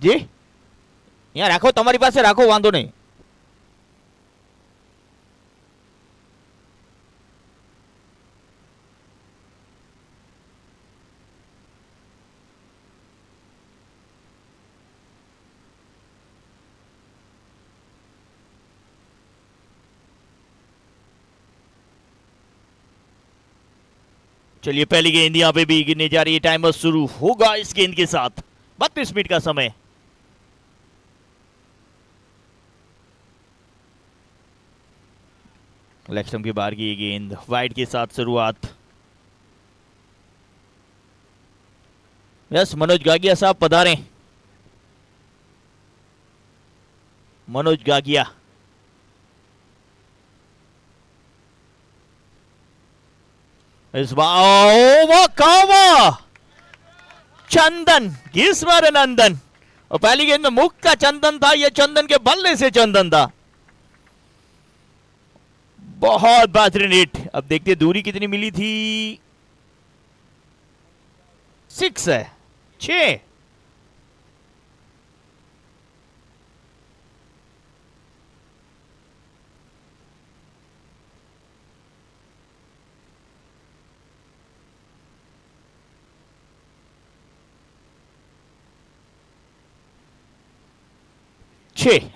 जी यहाँ राखो, तमारी पासे राखो, वांधो नहीं। चलिए पहली गेंद यहाँ पे भी गिरने जा रही है, टाइमर शुरू होगा इस गेंद के साथ। 32 मिनट का समय। लक्ष्मण की बार की गेंद, वाइड के साथ शुरुआत। यस, मनोज गागिया साहब पधारें। मनोज गागिया। इस बार चंदन, ग्रीष्म नंदन, और पहली गेंद में मुख का चंदन था, यह चंदन के बल्ले से चंदन था। बहुत बेहतरीन हिट। अब देखते दूरी कितनी मिली थी। 6 है, 6।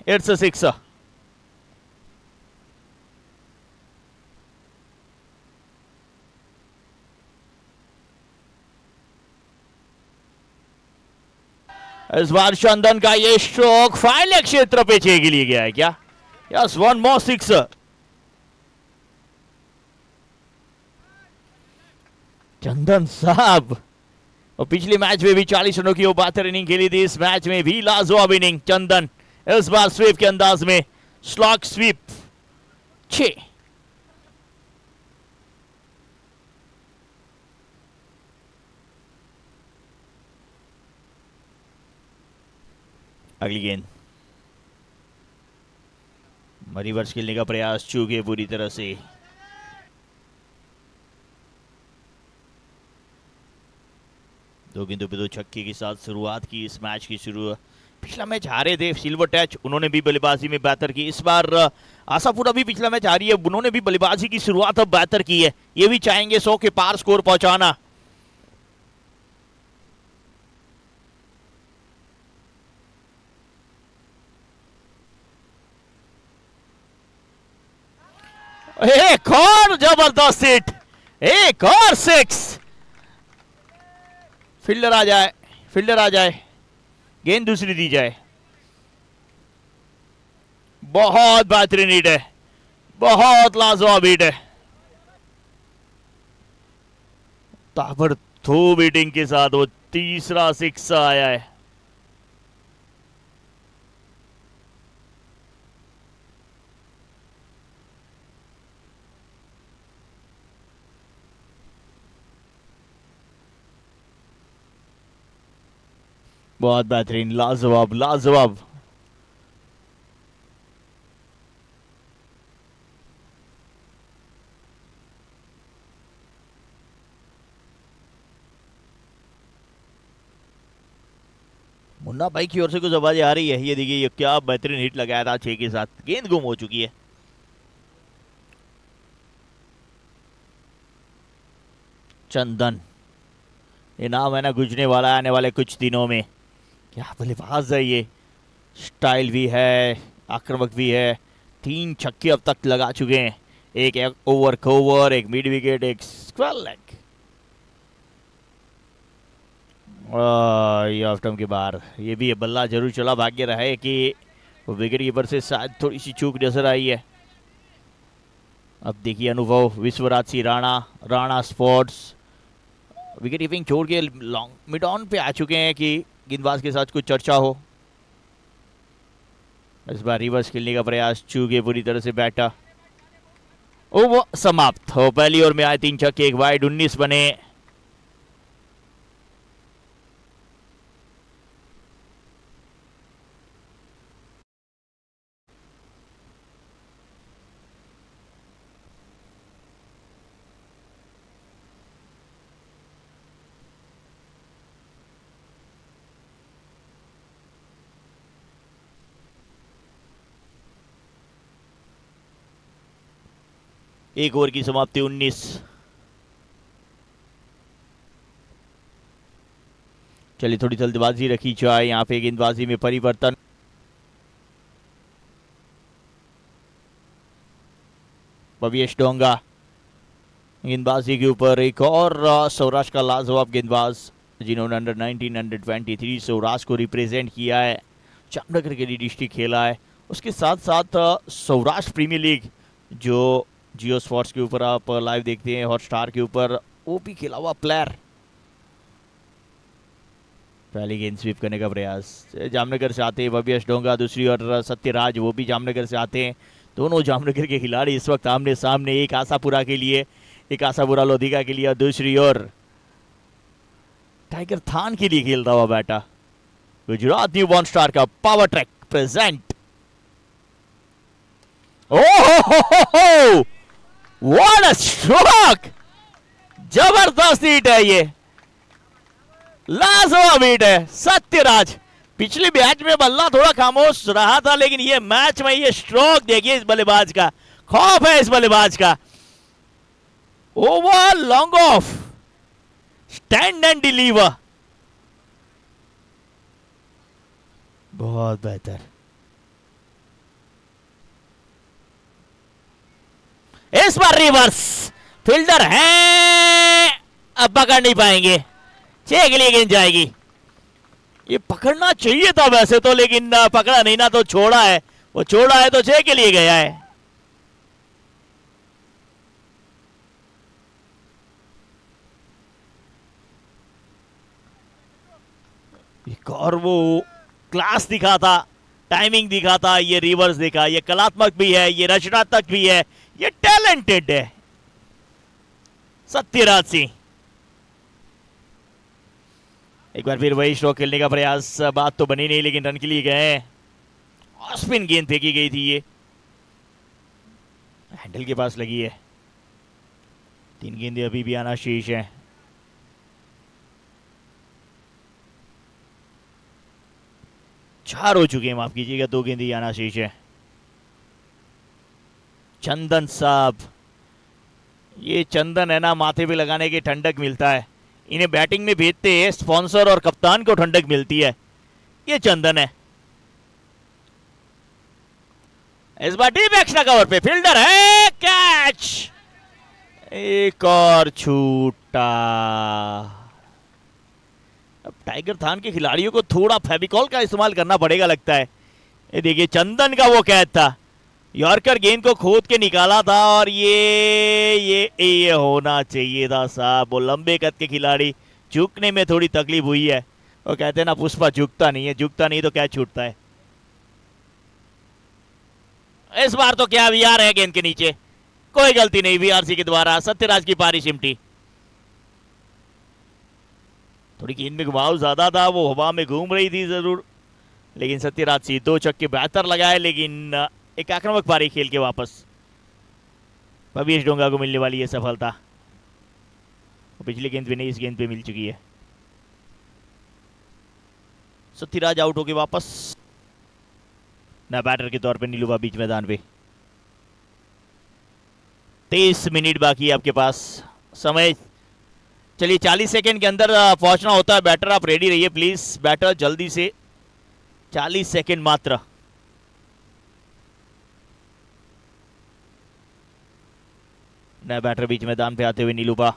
इट्स 6। इस बार चंदन का ये स्ट्रोक फाइल क्षेत्र पे 6 के लिए गया है क्या? यस, 1 मोर 6। चंदन साहब, और पिछले मैच में भी 40 रनों की वो बेहतर इनिंग खेली थी, इस मैच में भी लाजवाब इनिंग चंदन। इस बार स्वीप के अंदाज में, स्लॉग स्वीप 6। अगली गेंद, रिवर्स खेलने का प्रयास चूके पूरी तरह से। दो गेंदों पे 2 छक्के के साथ शुरुआत की इस मैच की शुरू। पिछला मैच हारे थे सिल्वर टच, उन्होंने भी बल्लेबाजी में बेहतर की। इस बार आशापुरा भी पिछला मैच हारी है, उन्होंने भी बल्लेबाजी की शुरुआत अब बेहतर की है। ये भी चाहेंगे 100 के पार स्कोर पहुंचाना। एक और जबरदस्त हिट, एक और 6। फील्डर आ जाए, फील्डर आ जाए, गेंद दूसरी दी जाए। बहुत बेहतरीन हिट है, बहुत लाजवाब हिट है। ताबड़तोड़ हिटिंग के साथ वो तीसरा 6 आया है। बहुत बेहतरीन, लाजवाब लाजवाब। मुन्ना भाई की ओर से कुछ आवाज आ रही है, ये देखिए, ये क्या बेहतरीन हिट लगाया था 6 के साथ। गेंद गुम हो चुकी है। चंदन, ये नाम है ना गुजरने वाला आने वाले कुछ दिनों में। क्या बल्लेबाज है ये, स्टाइल भी है, आक्रामक भी है। 3 छक्के अब तक लगा चुके हैं, एक ओवर कवर, एक मिड विकेट, एक स्क्वायर लेग। ये ऑफ टर्म के बाहर। ये भी बल्ला जरूर चला, भाग्य रहा है कि विकेट कीपर से शायद थोड़ी सी चूक नजर आई है। अब देखिए अनुभव, Vishwaraj Singh Rana, Rana sports wicket keeping छोड़ के लॉन्ग मिड ऑन पे आ चुके हैं कि गेंदबाज के साथ कुछ चर्चा हो। इस बार रिवर्स खेलने का प्रयास, चूके पूरी तरह से बैठा। ओ वो समाप्त हो। पहली ओवर में आए 3 छक्के, एक वाइड, 19 बने। एक ओवर की समाप्ति 19। चलिए थोड़ी जल्दबाजी रखी जाए, यहाँ पे गेंदबाजी में परिवर्तन। भव्येश डोंगा गेंदबाजी के ऊपर, एक और सौराष्ट्र का लाजवाब गेंदबाज जिन्होंने अंडर 19 अंडर 23 सौराष्ट्र को रिप्रेजेंट किया है, जामनगर के लिए डिस्ट्रिक्ट खेला है। उसके साथ साथ सौराष्ट्र प्रीमियर लीग जो जियो स्पोर्ट्स के ऊपर आप लाइव देखते हैं, हॉटस्टार के ऊपर, वो भी खेला हुआ प्लेयर। पहली गेंद स्वीप करने का प्रयास, जामनगर से आते हैं भव्येश डोंगा, दूसरी ओर सत्यराज वो भी जामनगर से आते हैं। दोनों जामनगर के खिलाड़ी इस वक्त आमने सामने, एक आशापुरा के लिए, एक आशापुरा लोधिका के लिए, और दूसरी ओर टाइगर थान के लिए खेलता हुआ बैटा गुजरात न्यू बॉर्न स्टार का power track present. Oh what a stroke, जबरदस्त हिट है ये, लाजवाब हिट है। सत्यराज पिछले मैच में बल्ला थोड़ा खामोश रहा था, लेकिन ये मैच में ये स्ट्रोक देखिए इस बल्लेबाज का, खौफ है इस बल्लेबाज का। Over long off, stand and deliver, बहुत बेहतर। इस बार रिवर्स फील्डर है, अब पकड़ नहीं पाएंगे, 6 के लिए गेंद जाएगी। ये पकड़ना चाहिए था वैसे तो, लेकिन पकड़ा नहीं ना, तो छोड़ा है, वो छोड़ा है तो 6 के लिए गया है। एक और वो क्लास दिखा था, टाइमिंग दिखा था, ये रिवर्स दिखा, ये कलात्मक भी है, ये रचनात्मक भी है, ये टैलेंटेड है सत्यराज सिंह। एक बार फिर वही स्ट्रोक खेलने का प्रयास, बात तो बनी नहीं लेकिन रन के लिए गए, और स्पिन गेंद फेंकी गई थी, ये हैंडल के पास लगी है। 3 गेंदें अभी भी आना शेष है। चार हो चुके हैं, माफ कीजिएगा, 2 गेंदें आना शेष है। चंदन साहब, ये चंदन है ना, माथे पे लगाने के ठंडक मिलता है, इन्हें बैटिंग में भेजते हैं स्पॉन्सर और कप्तान को ठंडक मिलती है, ये चंदन है। इस बार डीप एक्स्ट्रा कवर पे फील्डर है, कैच, एक और छूटा। अब टाइगर थान के खिलाड़ियों को थोड़ा फेविकॉल का इस्तेमाल करना पड़ेगा लगता है। ये देखिए चंदन का वो कैच था, यॉर्कर गेंद को खोद के निकाला था, और ये होना चाहिए था साहब। वो लंबे कद के खिलाड़ी, झुकने में थोड़ी तकलीफ हुई है, वो कहते हैं ना पुष्पा झुकता नहीं है, झुकता नहीं तो कैच छूटता है। इस बार तो क्या वीआर है गेंद के नीचे, कोई गलती नहीं वीआरसी के द्वारा, सत्यराज की पारी सिमटी। थोड़ी गेंद में घुमाव ज्यादा था, वो हवा में घूम रही थी जरूर, लेकिन सत्यराज सिंह 2 छक्के बेहतर लगाए, लेकिन एक आक्रामक पारी खेल के वापस भव्येश डोंगा को मिलने वाली है सफलता। पिछली गेंद भी नहीं, इस गेंद पे मिल चुकी है। सत्यराज आउट होके वापस, ना बैटर के तौर पे नीलूबा बीच मैदान पे। 23 मिनट बाकी है आपके पास समय। चलिए 40 सेकंड के अंदर पहुंचना होता है, बैटर आप रेडी रहिए प्लीज, बैटर जल्दी से, 40 सेकंड मात्र। नया बैटर बीच मैदान पे आते हुए नीलूबा।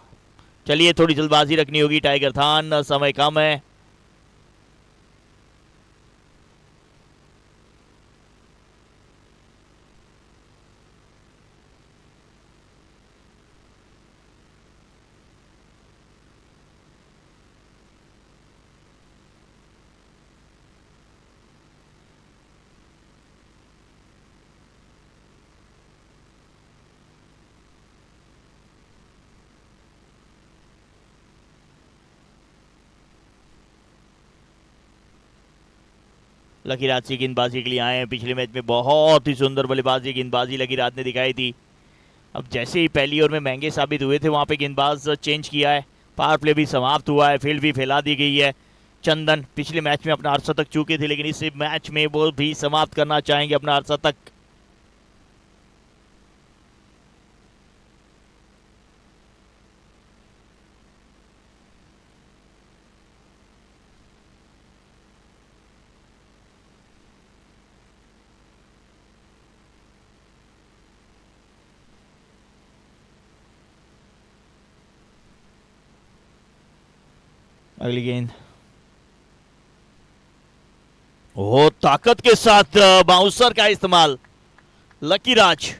चलिए थोड़ी जल्दबाजी रखनी होगी टाइगर थान, समय कम है। लकी राज से गेंदबाजी के लिए आए हैं, पिछले मैच में बहुत ही सुंदर बल्लेबाजी गेंदबाजी लकी राज ने दिखाई थी। अब जैसे ही पहली ओवर में महंगे साबित हुए थे, वहां पे गेंदबाज चेंज किया है, पावर प्ले भी समाप्त हुआ है, फील्ड भी फैला दी गई है। चंदन पिछले मैच में अपना 800 तक चूके थे, लेकिन इस मैच में वो भी समाप्त करना चाहेंगे अपना 800 तक। अगली गेंद, ओ ताकत के साथ बाउंसर का इस्तेमाल। लकी राज,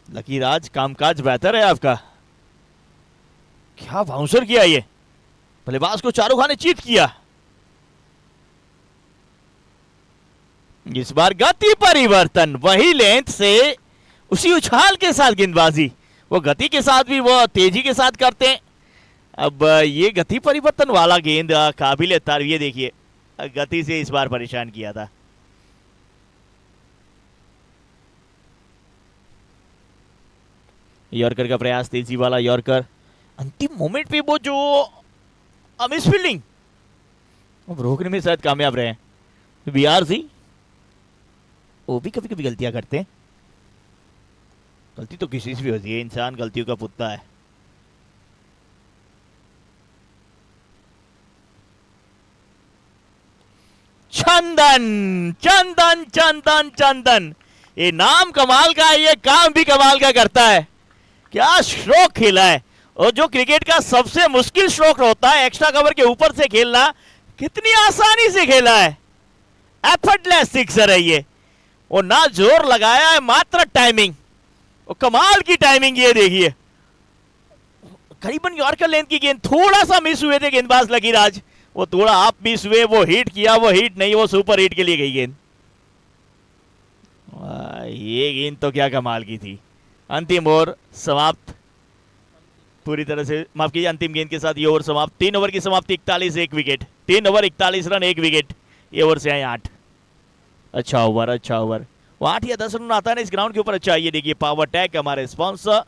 लकी राज कामकाज बेहतर है आपका। क्या बाउंसर किया ये, बल्लेबाज को चारों खाने चीत किया। इस बार गति परिवर्तन, वही लेंथ से उसी उछाल के साथ गेंदबाजी, वो गति के साथ भी वो तेजी के साथ करते हैं। अब ये गति परिवर्तन वाला गेंद काबिल तारीफ, ये देखिए गति से इस बार परेशान किया था। यॉर्कर का प्रयास, तेजी वाला यॉर्कर, अंतिम मोमेंट पे वो जो मिस फील्डिंग, अब रोकने में शायद कामयाब रहे। बीआरसी वो भी कभी कभी गलतियां करते हैं। गलती तो किसी से भी होती है, इंसान गलतियों का पुतला है। चंदन चंदन चंदन चंदन, ये नाम कमाल का है, ये काम भी कमाल का करता है। क्या स्ट्रोक खेला है, और जो क्रिकेट का सबसे मुश्किल स्ट्रोक होता है एक्स्ट्रा कवर के ऊपर से खेलना, कितनी आसानी से खेला है। एफर्टलेस सिक्सर है ये, और ना जोर लगाया है, मात्र टाइमिंग, और कमाल की टाइमिंग। ये देखिए करीबन यॉर्कर लेंथ की गेंद, थोड़ा सा मिस हुए थे गेंदबाज लकी राज, वो थोड़ा आप मिस हुए, वो हिट किया, वो हिट नहीं, वो सुपर हिट के लिए गई गेंद। ये गेंद तो क्या कमाल की थी। अंतिम ओवर समाप्त पूरी तरह से, माफ कीजिए, अंतिम गेंद के साथ ये ओवर समाप्त। 3 ओवर की समाप्ति, 41 1 विकेट, 3 ओवर 41 रन 1 विकेट। ये ओवर से आए 8। अच्छा ओवर, अच्छा ओवर, वो 8 या 10 रन आता है ना इस ग्राउंड के ऊपर। अच्छा ये देखिए पावर टैग हमारे स्पॉन्सर,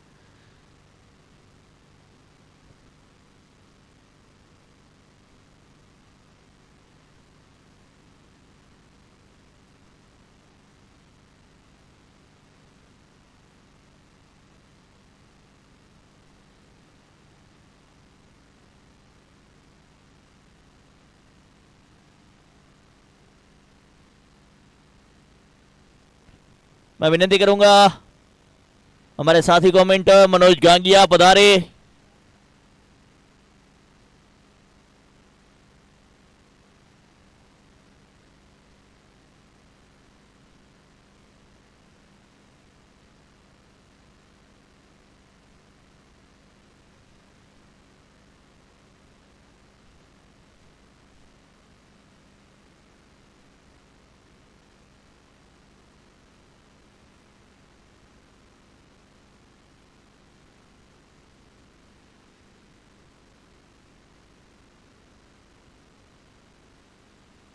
मैं विनती करूंगा हमारे साथी कमेंटर मनोज गांगिया पधारे।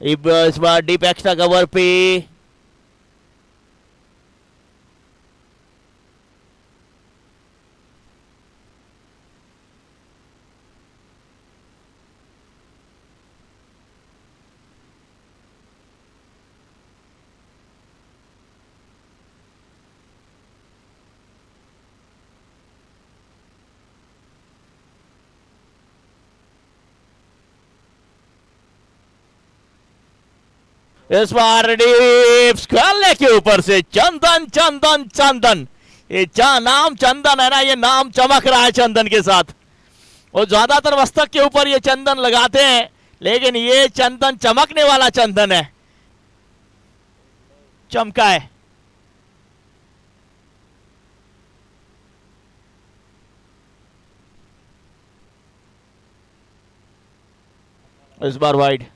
इस बार डीप एक्स्ट्रा कवर पे इस बार डीप स्क्वायर के ऊपर से चंदन चंदन चंदन, ये नाम चंदन है ना, ये नाम चमक रहा है चंदन के साथ। और ज्यादातर मस्तक के ऊपर ये चंदन लगाते हैं, लेकिन ये चंदन चमकने वाला चंदन है, चमका है। इस बार वाइड,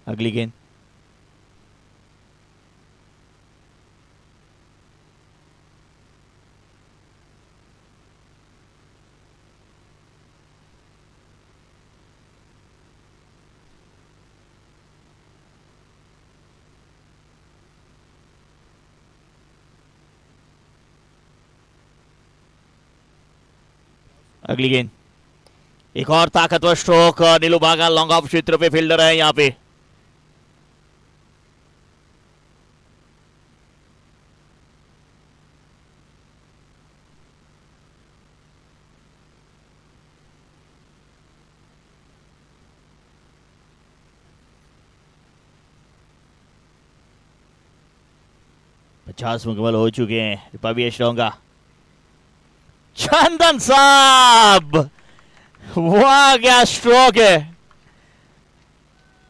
अगली गेंद, अगली गेंद, एक और ताकतवर स्ट्रोक। नीलू बागा लॉन्ग ऑफ क्षेत्र पे फील्डर है यहां पे। 50 मुकम्मल हो चुके हैं। रिपब्लिक का चंदन साहब, वाह क्या स्ट्रोक है।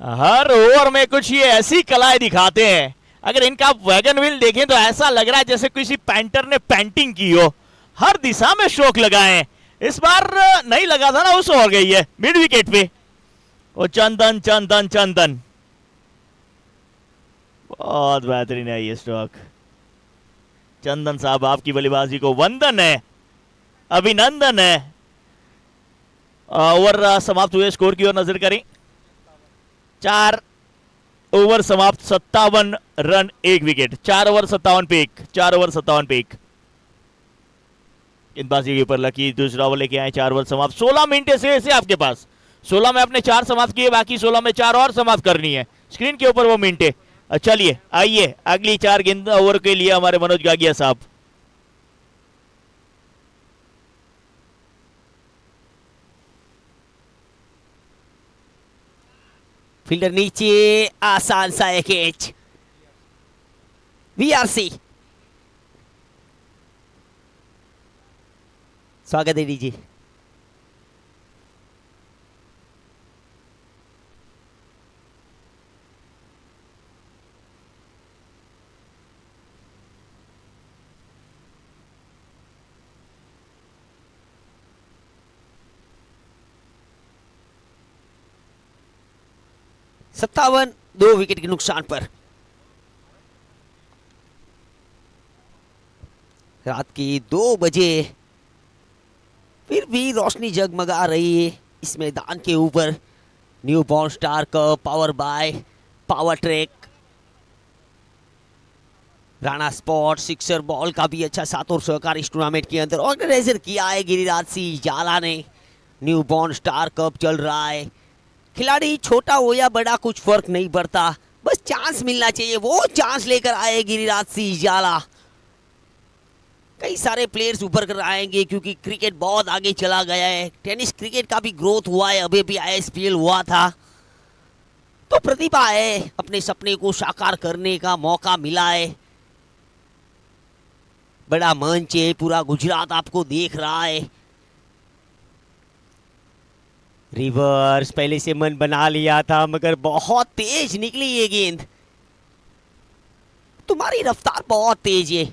हर ओवर में कुछ ये ऐसी कलाएं दिखाते हैं। अगर इनका वैगन व्हील देखें तो ऐसा लग रहा है जैसे किसी पेंटर ने पेंटिंग की हो। हर दिशा में स्ट्रोक लगाए हैं। इस बार नहीं लगा था ना, उस ओवर गई है मिड विकेट पे। और चंदन चंदन चंदन, बहुत बेहतरीन है ये स्ट्रोक। चंदन साहब, आपकी बल्लेबाजी को वंदन है, अभिनंदन है। ओवर समाप्त हुए, स्कोर की ओर नजर करें। 4 ओवर समाप्त, 57 रन 1 विकेट। 4 ओवर 57 पे 1, 4 ओवर 57 पे 1। गेंदबाजी के ऊपर लकी दूसरा ओवर लेके आए। 4 ओवर समाप्त, 16 मिनट से आपके पास। 16 में आपने 4 समाप्त किए, बाकी 16 में 4 और समाप्त करनी है। स्क्रीन के ऊपर वो मिनट है। चलिए आइए अगली 4 गेंद ओवर के लिए हमारे मनोज गागिया साहब। फील्डर नीचे, आसान सा एक कैच। वीआरसी स्वागत है दीजिए। सत्तावन, 2 विकेट के नुकसान पर। रात की 2 बजे फिर भी रोशनी जगमगा रही है इस मैदान के ऊपर। New born star cup power by power track. Rana sport sixer ball का भी अच्छा साथ और सहकार इस टूर्नामेंट के अंदर ऑर्गेनाइजर किया है गिरिराज सिंह जाला ने। न्यू बॉर्न स्टार कप चल रहा है। खिलाड़ी छोटा हो या बड़ा कुछ फर्क नहीं पड़ता, बस चांस मिलना चाहिए। वो चांस लेकर आए गिरिराज सिंह जाला। कई सारे प्लेयर्स ऊपर कर आएंगे क्योंकि क्रिकेट बहुत आगे चला गया है। टेनिस क्रिकेट का भी ग्रोथ हुआ है, अभी भी आईएसपीएल हुआ था। तो प्रतिभा है, अपने सपने को साकार करने का मौका मिला है। बड़ा मंच है, पूरा गुजरात आपको देख रहा है। रिवर्स, पहले से मन बना लिया था मगर बहुत तेज निकली ये गेंद। तुम्हारी रफ्तार बहुत तेज है,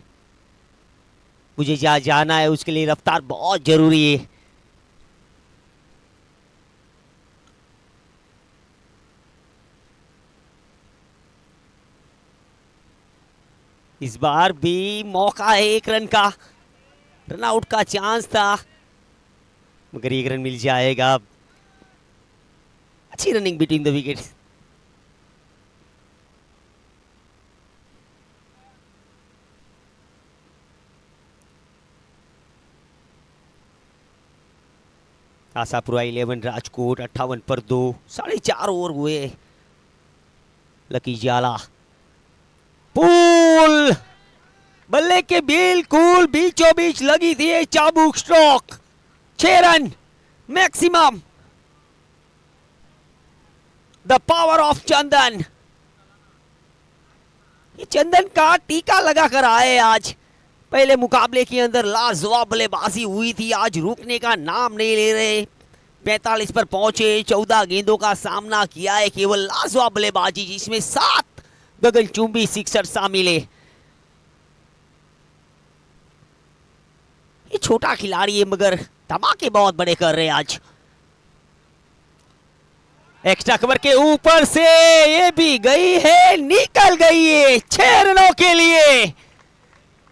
मुझे जहां जाना है उसके लिए रफ्तार बहुत जरूरी है। इस बार भी मौका है 1 रन का। रन आउट का चांस था मगर 1 रन मिल जाएगा। अच्छी running between the wickets. Ashapura 11 Rajkot 58 पर 2, 4.5 ओवर हुए। लकी जाला पुल, बल्ले के बिल्कुल बीचों बीच लगी थी चाबुक stroke. 6 run maximum. The power of Chandan. ये चंदन का टीका लगा कर आए आज। पहले मुकाबले के अंदर लाजवाब बल्लेबाजी हुई थी, आज रुकने का नाम नहीं ले रहे। 45 पर पहुंचे, 14 गेंदों का सामना किया है, केवल लाजवाब बल्लेबाजी जिसमें 7 गगनचुंबी सिक्सर शामिल है। ये छोटा खिलाड़ी है मगर धमाके बहुत बड़े कर रहे हैं आज। एक्स्ट्रा कवर के ऊपर से ये भी गई है, निकल गई है 6 रनों के लिए।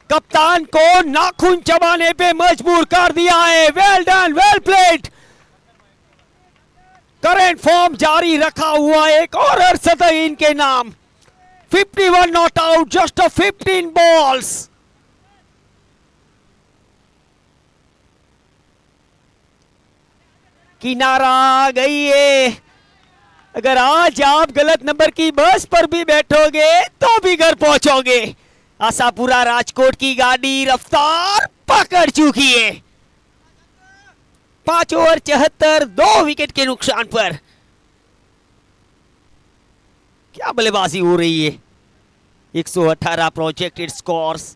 कप्तान को नाखून चबाने पे मजबूर कर दिया है। Well done, well played. Current form जारी रखा हुआ एक और अर्धशतक इनके नाम। 51 नॉट आउट, जस्ट 15 बॉल्स। किनारा गई है। अगर आज आप गलत नंबर की बस पर भी बैठोगे तो भी घर पहुंचोगे। आशापुरा राजकोट की गाड़ी रफ्तार पकड़ चुकी है। 5 ओवर 74, 2 विकेट के नुकसान पर। क्या बल्लेबाजी हो रही है। 118 प्रोजेक्टेड स्कोर्स।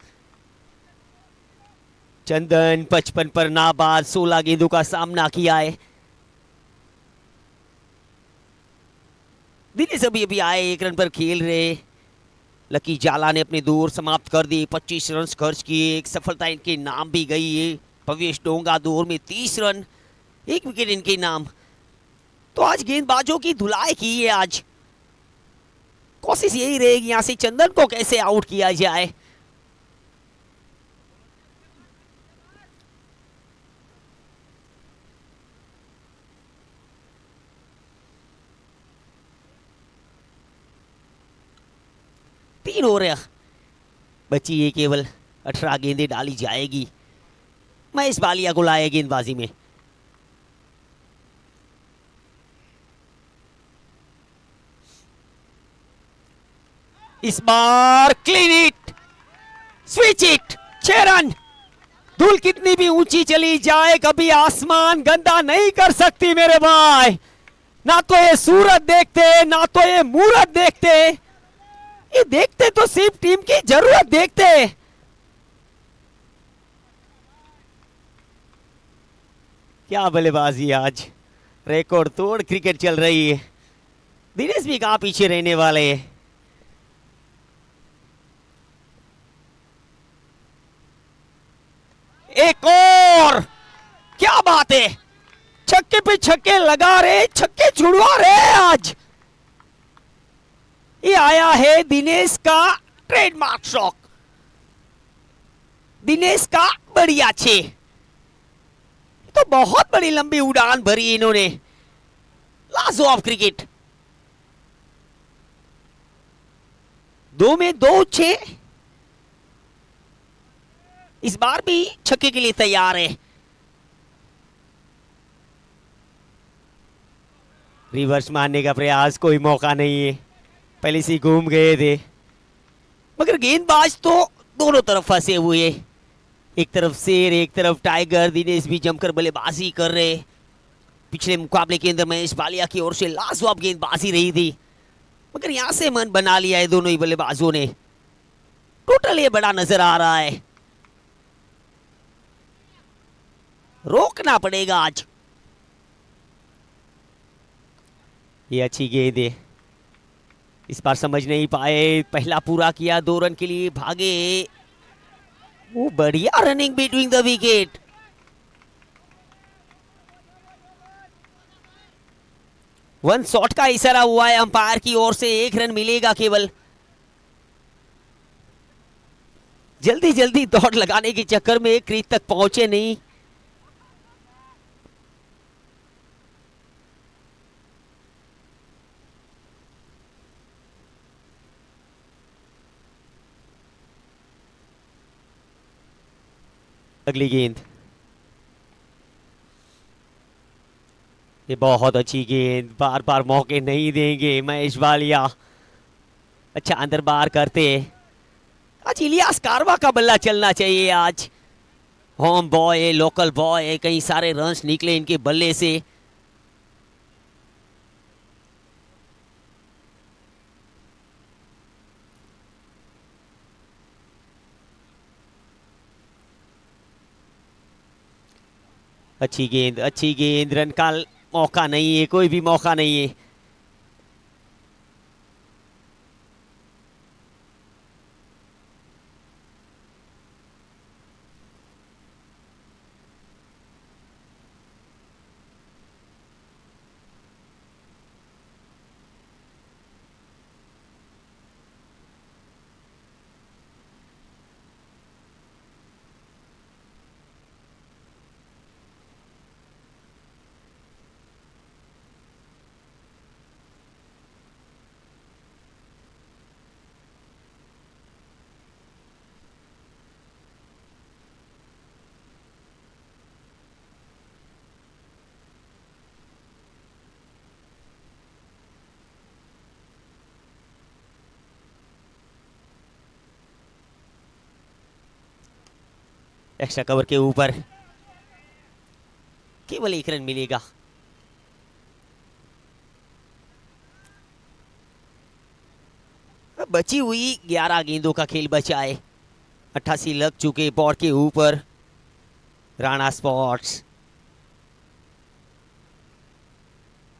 चंदन 55 पर नाबाद, 16 गेंदों का सामना किया है। दिनेश अभी अभी आए, 1 रन पर खेल रहे। लकी जाला ने अपने दौर समाप्त कर दी, 25 रन खर्च किए, एक सफलता इनके नाम भी गई है। भवेश डोंगा दौर में 30 रन, 1 विकेट इनके नाम। तो आज गेंदबाजों की धुलाई की है। आज कोशिश यही रहेगी यहां से चंदन को कैसे आउट किया जाए। तीन ओवर बची है, केवल 18 गेंदें डाली जाएगी। महेश बालिया को लाए गेंदबाजी में। इस बार clean it, switch it, 6 run. धूल कितनी भी ऊंची चली जाए, कभी आसमान गंदा नहीं कर सकती मेरे भाई। ना तो ये सूरत देखते, ना तो ये मूरत देखते। ये देखते तो सिर्फ टीम की जरूरत देखते। क्या बल्लेबाजी आज, रिकॉर्ड तोड़ क्रिकेट चल रही है। दिनेश भी कहां पीछे रहने वाले हैं। एक और, क्या बात है, छक्के पे छक्के लगा रहे, छक्के छुड़वा रहे आज। ये आया है दिनेश का ट्रेडमार्क शॉट, दिनेश का बढ़िया 6। तो बहुत बड़ी लंबी उड़ान भरी इन्होंने। लाजवाब क्रिकेट, 2 में 2 6। इस बार भी छक्के के लिए तैयार है। रिवर्स मारने का प्रयास, कोई मौका नहीं है, पहले से घूम गए थे। मगर गेंदबाज तो दोनों तरफ फंसे हुए, एक तरफ शेर, एक तरफ टाइगर। दिनेश भी जमकर बल्लेबाजी कर रहे। पिछले मुकाबले के अंदर महेश बालिया की ओर से लाजवाब गेंदबाजी रही थी, मगर यहां से मन बना लिया है दोनों ही बल्लेबाजों ने। टोटल ये बड़ा नजर आ रहा है, रोकना पड़ेगा आज। ये अच्छी गेंद है, इस बार समझ नहीं पाए। पहला पूरा किया, 2 रन के लिए भागे। वो बढ़िया running between the wicket. One shot का इशारा हुआ है अंपायर की ओर से, 1 रन मिलेगा केवल। जल्दी जल्दी दौड़ लगाने के चक्कर में क्रीज तक पहुंचे नहीं। अगली गेंद, ये बहुत अच्छी गेंद, बार बार मौके नहीं देंगे महेश बालिया। अच्छा अंदर बाहर करते। आज इलियास कारवा का बल्ला चलना चाहिए। आज होम बॉय है, लोकल बॉय है, कई सारे रन्स निकले इनके बल्ले से। अच्छी गेंद, अच्छी गेंद, रन का मौका नहीं है, कोई भी मौका नहीं है। एक्स्ट्रा कवर के ऊपर केवल 1 रन मिलेगा। बची हुई 11 गेंदों का खेल बचा है। 88 लग चुके बोर्ड के ऊपर। राणा स्पोर्ट्स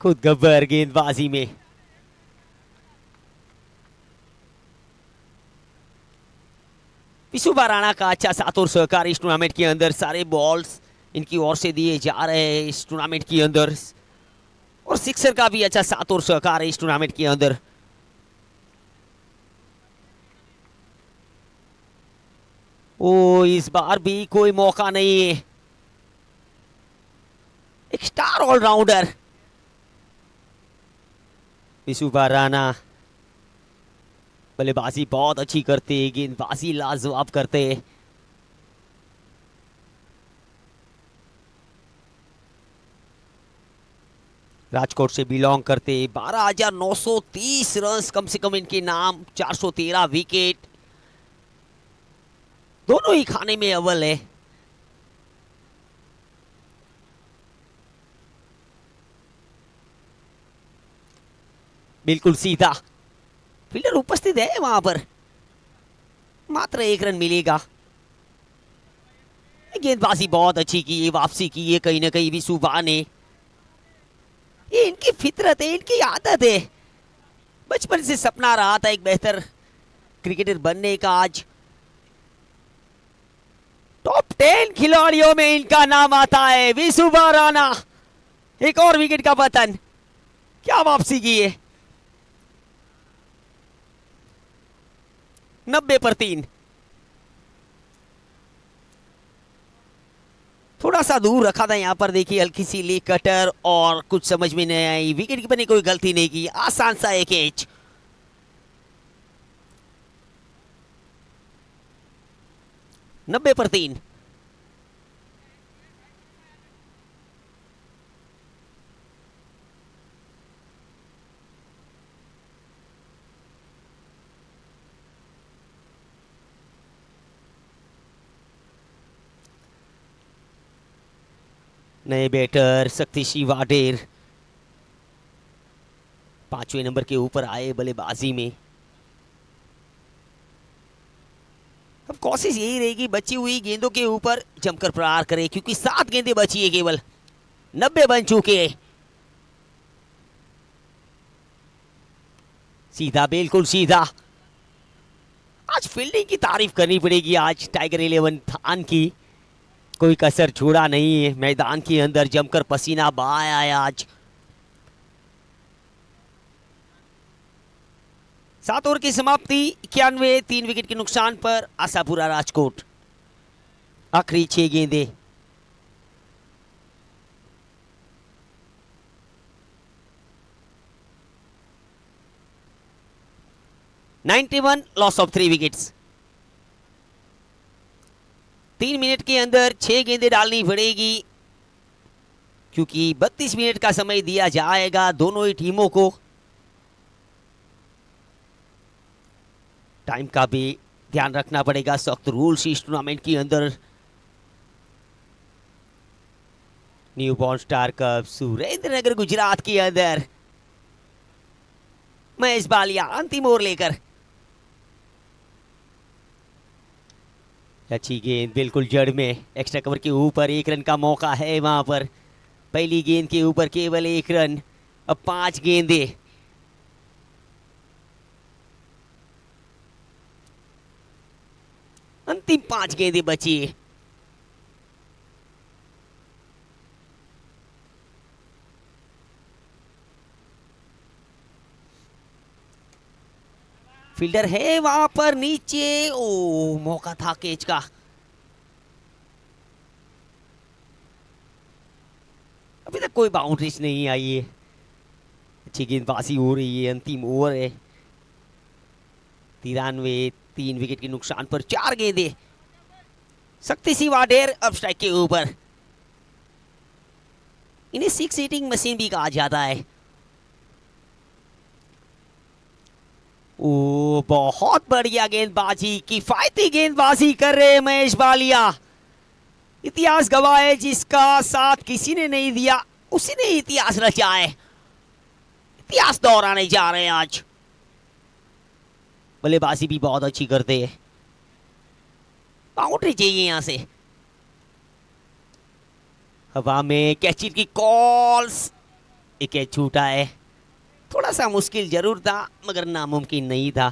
खुद गब्बर गेंदबाजी में। विशुभा राणा का अच्छा साथ और सहकार इस टूर्नामेंट के अंदर। सारे बॉल्स इनकी ओर से दिए जा रहे हैं इस टूर्नामेंट के अंदर, और सिक्सर का भी अच्छा साथ और सहकार है इस टूर्नामेंट के अंदर। ओ, इस बार भी कोई मौका नहीं है। एक स्टार ऑलराउंडर विशुभा राणा बल्लेबाजी बहुत अच्छी करते हैं, गेंदबाजी लाजवाब करते हैं। राजकोट से बिलोंग करते 12,930 रन कम से कम इनके नाम, 413 विकेट, दोनों ही खाने में अव्वल है। बिल्कुल सीधा, फील्डर उपस्थित है वहां पर, मात्र 1 रन मिलेगा। गेंदबाजी बहुत अच्छी की है, वापसी की है कहीं ना कहीं विशुभा ने। ये इनकी फितरत है, इनकी आदत है। बचपन से सपना रहा था एक बेहतर क्रिकेटर बनने का। आज टॉप 10 खिलाड़ियों में इनका नाम आता है। विशुभा राणा, एक और विकेट का पतन, क्या वापसी की है। 90 पर 3। थोड़ा सा दूर रखा था यहां पर, देखिए हल्की सी ली कटर, और कुछ समझ में नहीं आई। विकेट कीपर ने कोई गलती नहीं की, आसान सा एक कैच। नब्बे पर 3। नए बैटर शक्तिशी वाडेर 5वें नंबर के ऊपर आए बल्लेबाजी में। अब कोशिश यही रहेगी बची हुई गेंदों के ऊपर जमकर प्रहार करे, क्योंकि 7 गेंदें बची है केवल, 90 बन चुके हैं। सीधा, बिल्कुल सीधा। आज फील्डिंग की तारीफ करनी पड़ेगी आज टाइगर 11 थान की, कोई कसर छोड़ा नहीं है। मैदान के अंदर जमकर पसीना बहाया है आज। 7 ओवर की समाप्ति, 91, 3 विकेट के नुकसान पर आशापुरा राजकोट। आखिरी 6 गेंदें। (91) लॉस ऑफ 3 विकेट्स। 3 मिनट के अंदर 6 गेंदें डालनी पड़ेगी, क्योंकि 32 मिनट का समय दिया जाएगा दोनों ही टीमों को। टाइम का भी ध्यान रखना पड़ेगा, सख्त रूल्स इस टूर्नामेंट के अंदर। New born star cup Surendranagar Gujarat के अंदर। महेश बालिया अंतिम ओवर लेकर। अच्छी गेंद, बिल्कुल जड़ में, एक्स्ट्रा कवर के ऊपर 1 रन का मौका है वहां पर। पहली गेंद के ऊपर केवल 1 रन, अब 5 गेंदें। अंतिम 5 गेंदें बची। फील्डर है वहां पर नीचे। ओ, मौका था कैच का। अभी तक कोई बाउंड्रीज नहीं आई है। अच्छी गेंदबाजी हो रही है, अंतिम ओवर है। 93, 3 विकेट के नुकसान पर 4 गेंदें। शक्तिशी वाडेर अब स्ट्राइक के ऊपर। इन्हें 6 हिटिंग मशीन भी कहा जाता है। ओ, बहुत बढ़िया गेंदबाजी, किफायती गेंदबाजी कर रहे हैं महेश बालिया। इतिहास गवाह है, जिसका साथ किसी ने नहीं दिया उसी ने इतिहास रचा है। इतिहास दोहराने जा रहे हैं आज। बल्लेबाजी भी बहुत अच्छी करते हैं। बाउंड्री चाहिए यहां से। हवा में कैचिंग की कॉल्स, एक कैच छूटा है। थोड़ा सा मुश्किल जरूर था मगर नामुमकिन नहीं था।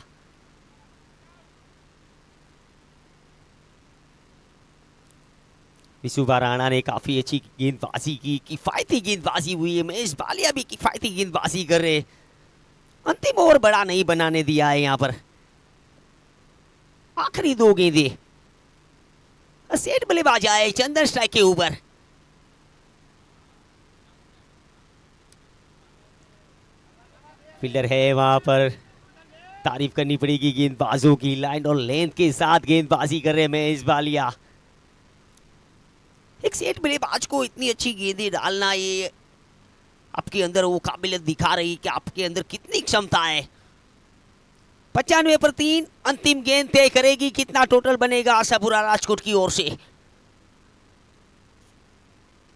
विशुभा राणा ने काफी अच्छी गेंदबाजी की, किफायती गेंदबाजी हुई है। महेश बालिया भी किफायती गेंदबाजी कर रहे। अंतिम ओवर बड़ा नहीं बनाने दिया है यहाँ पर। आखिरी 2 गेंदें। सेट बल्लेबाज आए चंदन स्ट्राइक के ऊपर। फील्डर है वहां पर। तारीफ करनी पड़ेगी गेंदबाजों की, लाइन और लेंथ के साथ गेंदबाजी कर रहे हैं महेश बालिया। एक सेट बल्लेबाज को इतनी अच्छी गेंदें डालना, ये आपके अंदर वो काबिलियत दिखा रही है कि आपके अंदर कितनी क्षमता है। 95 पर 3 अंतिम गेंद तय करेगी कितना टोटल बनेगा आशापुरा राजकोट की ओर से।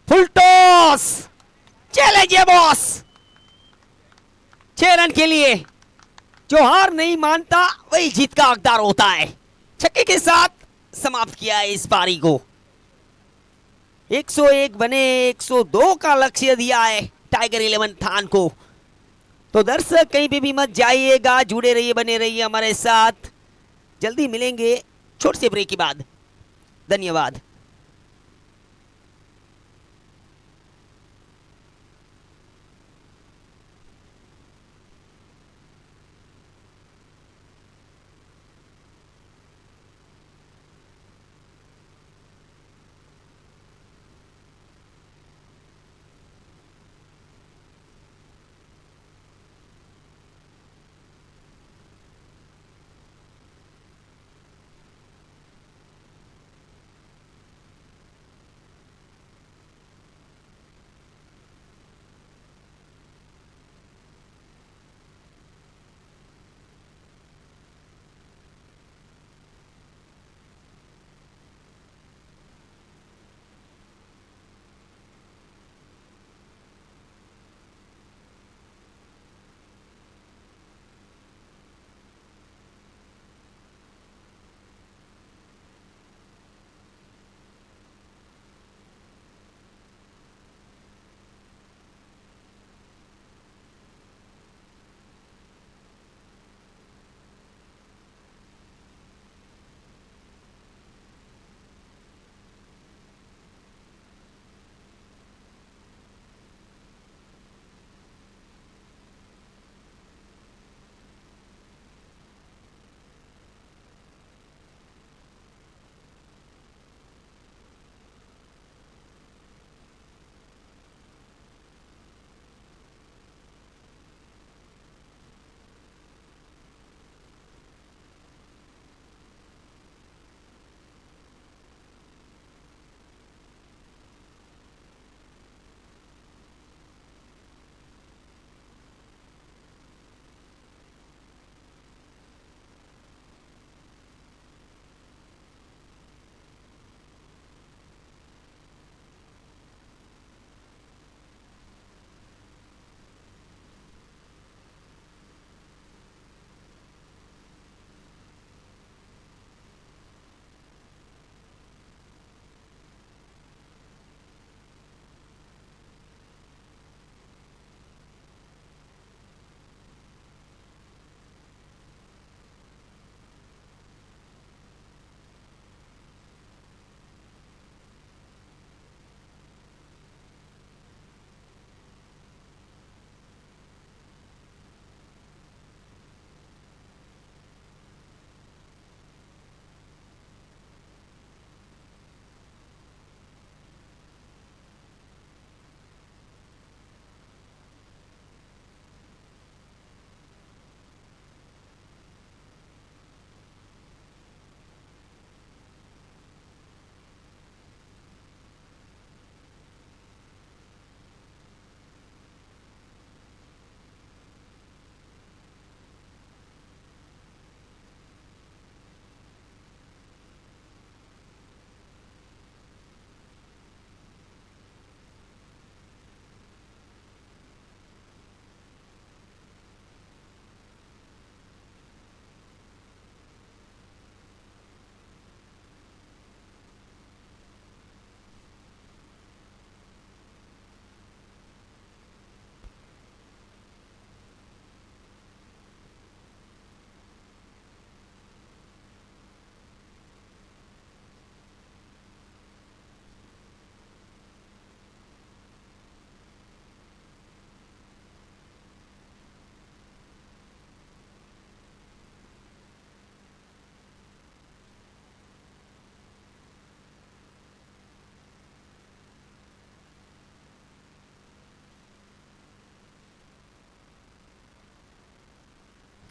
फुल टॉस, चैलेंज है बॉस। 6 रन के लिए जो हार नहीं मानता वही जीत का हकदार होता है। छक्के के साथ समाप्त किया है इस पारी को। 101 बने 102 का लक्ष्य दिया है टाइगर 11 थान को। तो दर्शक कहीं पे भी मत जाइएगा, जुड़े रहिए, बने रहिए हमारे साथ। जल्दी मिलेंगे छोटे से ब्रेक के बाद। धन्यवाद।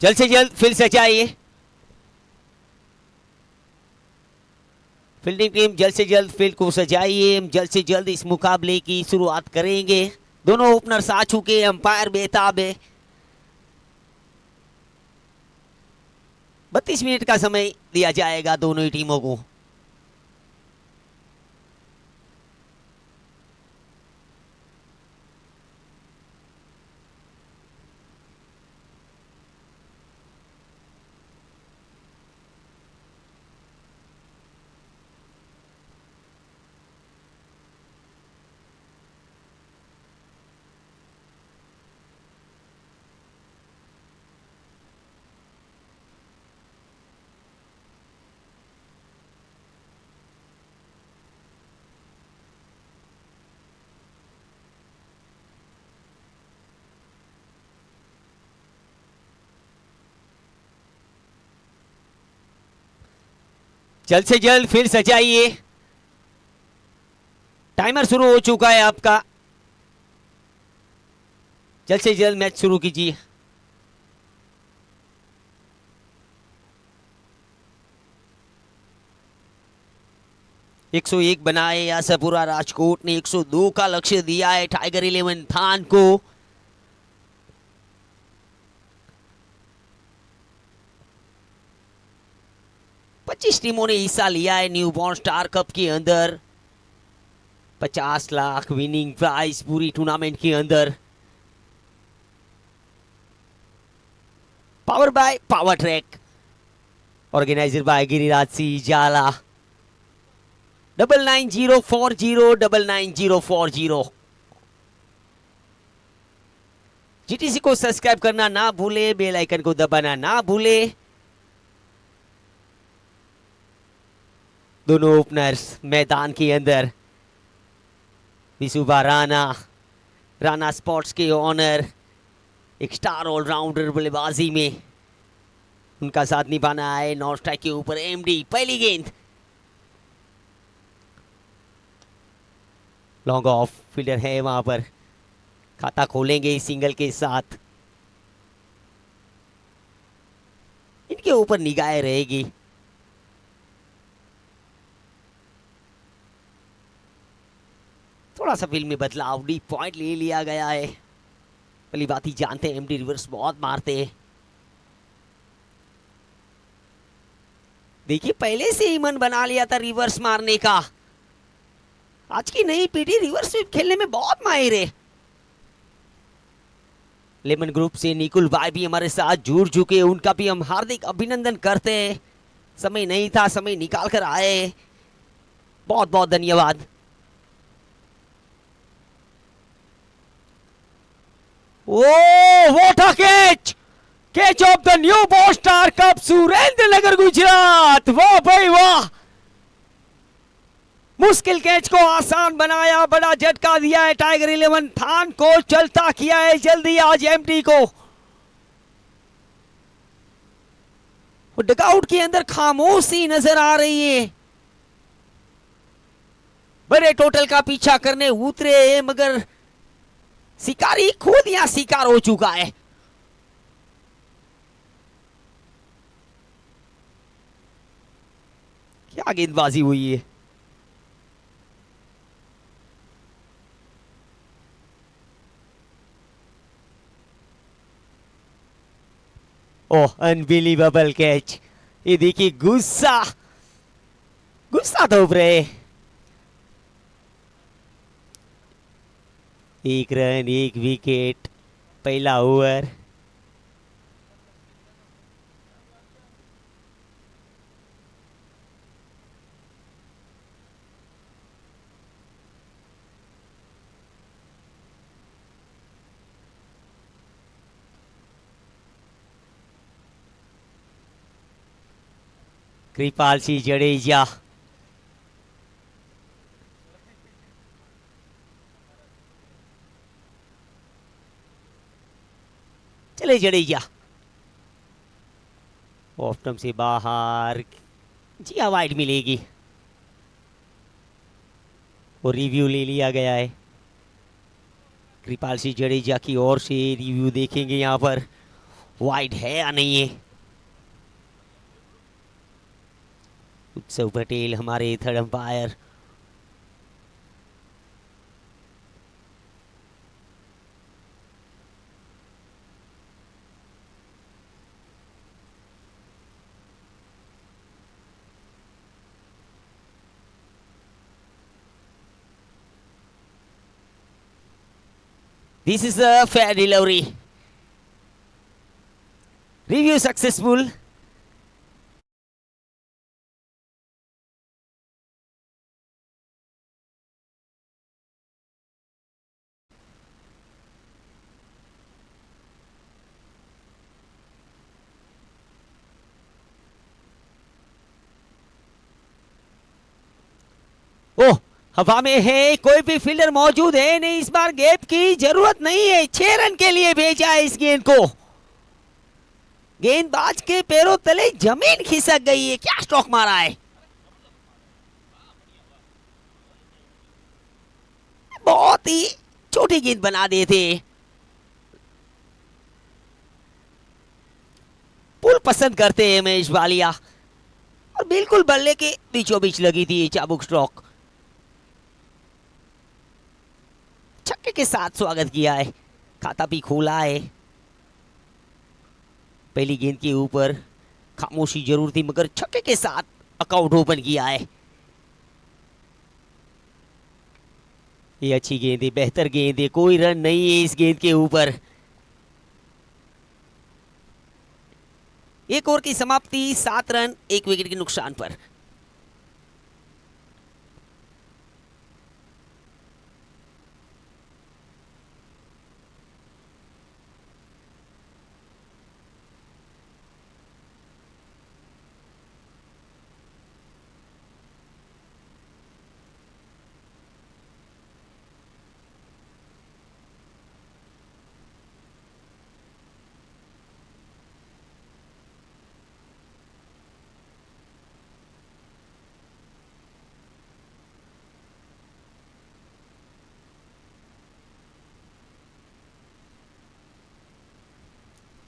जल्द से जल्द फील्ड सजाइए। फील्डिंग टीम जल्द से जल्द फील्ड को सजाइए। हम जल्द से जल्द इस मुकाबले की शुरुआत करेंगे। दोनों ओपनर्स आ चुके हैं, अंपायर बेताब है। 32 मिनट का समय दिया जाएगा दोनों ही टीमों को। जल्द से जल्द फील्ड सजाइए। टाइमर शुरू हो चुका है आपका। जल्द से जल्द मैच शुरू कीजिए। एक 101 बनाए आशापुरा राजकोट ने 102 का लक्ष्य दिया है टाइगर 11 थान को। पच्चीस टीमों ने हिस्सा लिया है न्यू बॉर्न स्टार कप के अंदर। 50 लाख विनिंग प्राइज पूरी टूर्नामेंट के अंदर। Power by power track, organiser by Giriraj Singh Jala. 999040 999040। GTC को सब्सक्राइब करना ना भूले, बेल आइकन को दबाना ना भूले। दोनों ओपनर्स मैदान के अंदर। विशुभा राणा, राणा स्पोर्ट्स के ऑनर, एक स्टार ऑलराउंडर बल्लेबाजी में उनका साथ निभाना है। नॉन स्ट्राइक के ऊपर एमडी, पहली गेंद लॉन्ग ऑफ। फील्डर है वहां पर, खाता खोलेंगे इस सिंगल के साथ। इनके ऊपर निगाहें रहेगी। थोड़ा सा फील्ड में बदलाव, डीप पॉइंट ले लिया गया है। पहली बात ही जानते हैं एमडी रिवर्स बहुत मारते हैं। देखिए पहले से ही मन बना लिया था रिवर्स मारने का। आज की नई पीढ़ी रिवर्स स्वीप खेलने में बहुत माहिर है। लेमन ग्रुप से निकुल भाई भी हमारे साथ जुड़ चुके हैं, उनका भी हम हार्दिक अभिनंदन करते हैं। समय नहीं था, समय निकाल कर आए, बहुत बहुत धन्यवाद। What a catch! Catch of the new born star cup, Surendranagar Gujarat. वाह भाई वाह, मुश्किल कैच को आसान बनाया, बड़ा झटका दिया है टाइगर 11 थान को, चलता किया है जल्दी आज एमटी को। डगआउट के अंदर खामोशी नजर आ रही है। बड़े टोटल का पीछा करने उतरे हैं, मगर शिकारी खुद यहां शिकार हो चुका है। क्या गेंदबाजी हुई है। ओह अनबिलीवेबल कैच। ये देखिए गुस्सा गुस्सा थोप रहे। एक रन, एक विकेट, पहला ओवर। कृपाल सिंह जडेजा, चले जडेजा, ऑफ स्टंप से बाहर, जी हाँ वाइड मिलेगी। और रिव्यू ले लिया गया है। कृपाल सिंह जडेजा की ओर से रिव्यू देखेंगे यहाँ पर। वाइड है या नहीं है। उत्सव पटेल हमारे third umpire. This is a fair delivery. Review successful. ओह, हवा में है, कोई भी फील्डर मौजूद है नहीं। इस बार गैप की जरूरत नहीं है। 6 रन के लिए भेजा है इस गेंद को। गेंदबाज के पैरों तले जमीन खिसक गई है। क्या स्ट्रोक मारा है। बहुत ही छोटी गेंद बना दिए थे। पुल पसंद करते हैं महेश बालिया और बिल्कुल बल्ले के बीचों बीच लगी थी चाबुक स्ट्रोक। छक्के के साथ स्वागत किया है। खाता भी खोला है। पहली गेंद के ऊपर खामोशी जरूर थी मगर छक्के के साथ अकाउंट ओपन किया है। ये अच्छी गेंद है, बेहतर गेंद है। कोई रन नहीं है इस गेंद के ऊपर। एक ओवर की समाप्ति, 7 रन 1 विकेट के नुकसान पर।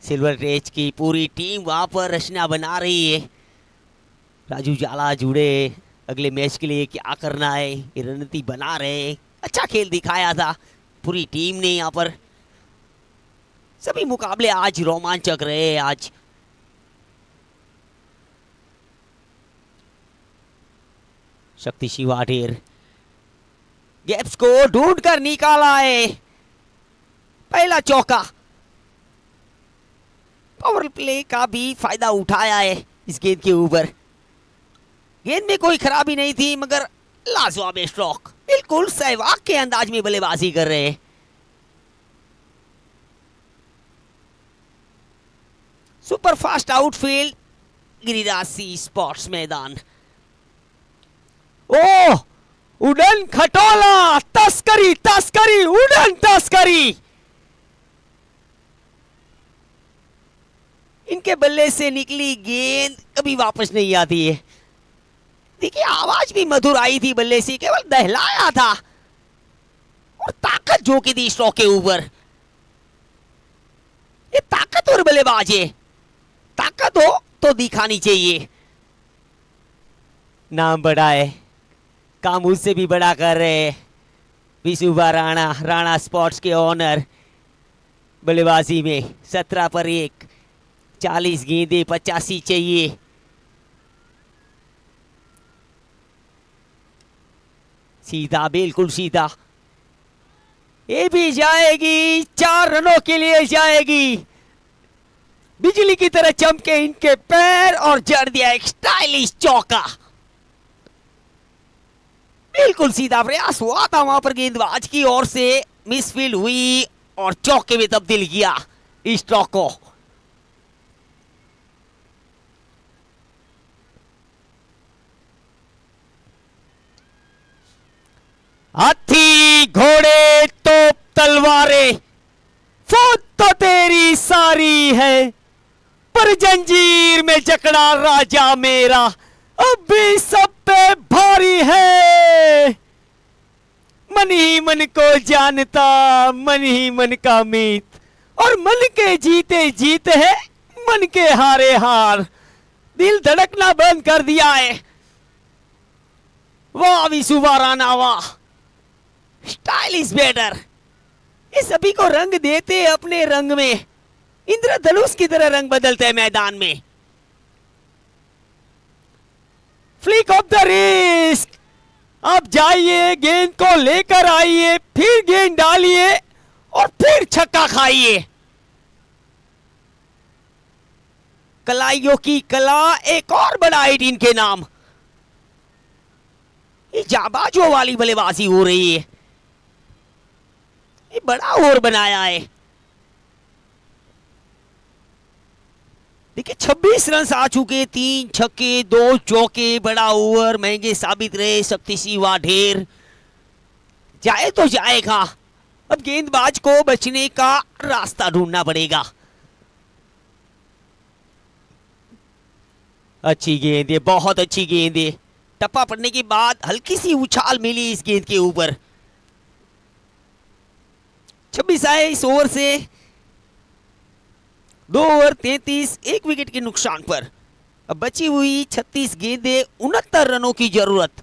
सिल्वर रेज की पूरी टीम वहां पर रचना बना रही है। राजू जाला जुड़े अगले मैच के लिए क्या करना है ये रणनीति बना रहे हैं। अच्छा खेल दिखाया था पूरी टीम ने यहाँ पर। सभी मुकाबले आज रोमांचक रहे। आज शक्ति शिवाडेर गैप्स को ढूंढ कर निकाला है। पहला चौका। पावर प्ले का भी फायदा उठाया है इस गेंद के ऊपर। गेंद में कोई खराबी नहीं थी मगर लाजवाब स्ट्रोक। बिल्कुल सहवाग के अंदाज में बल्लेबाजी कर रहे हैं। सुपर फास्ट आउटफील्ड गिरिराज सी स्पोर्ट्स मैदान। ओह, उड़न खटोला, तस्करी तस्करी, उड़न तस्करी। इनके बल्ले से निकली गेंद कभी वापस नहीं आती है। देखिए आवाज भी मधुर आई थी बल्ले से, केवल दहलाया था और ताकत झोंकी थी स्ट्रोक के ऊपर। ये ताकतवर बल्लेबाज है। ताकत हो तो दिखानी चाहिए। नाम बड़ा है, काम उससे भी बड़ा कर रहे हैं। विशुभा राणा, राणा स्पोर्ट्स के ओनर। बल्लेबाजी में 17 पर 1, 40 गेंदे 85 चाहिए। सीधा, बिल्कुल सीधा। ये भी जाएगी, 4 रनों के लिए जाएगी। बिजली की तरह चमके इनके पैर और जड़ दिया एक स्टाइलिश चौका। बिल्कुल सीधा प्रयास हुआ था वहां पर गेंदबाज की ओर से, मिसफील्ड हुई और चौके में तब्दील किया इस स्ट्रोक को। हाथी घोड़े तोप तलवारें फौज तो तेरी सारी है, पर जंजीर में जकड़ा राजा मेरा अब भी सब पे भारी है। मन ही मन को जानता, मन ही मन का मीत, और मन के जीते जीत है, मन के हारे हार। दिल धड़कना बंद कर दिया है। वाह विशुवा राणा वाह, स्टाइल इज बेटर। ये सभी को रंग देते हैं अपने रंग में, इंद्रधनुष की तरह रंग बदलते हैं मैदान में। फ्लिक ऑफ द रिस्क, अब जाइए, गेंद को लेकर आइए, फिर गेंद डालिए और फिर छक्का खाइए। कलाइयों की कला, एक और बड़ा 18 के नाम। ये जाबाजों वाली बल्लेबाजी हो रही है, ये बड़ा ओवर बनाया है। देखिए 26 रन आ चुके, 3 छक्के 2 चौके, बड़ा ओवर, महंगे साबित रहे। शक्ति वाह ढेर, जाए तो जाएगा। अब गेंदबाज को बचने का रास्ता ढूंढना पड़ेगा। अच्छी गेंद है, बहुत अच्छी गेंद है। टप्पा पड़ने के बाद हल्की सी उछाल मिली इस गेंद के ऊपर। 26 आए इस ओवर से, 2 ओवर 33, 1 विकेट के नुकसान पर। अब बची हुई 36 गेंदें, 69 रनों की जरूरत।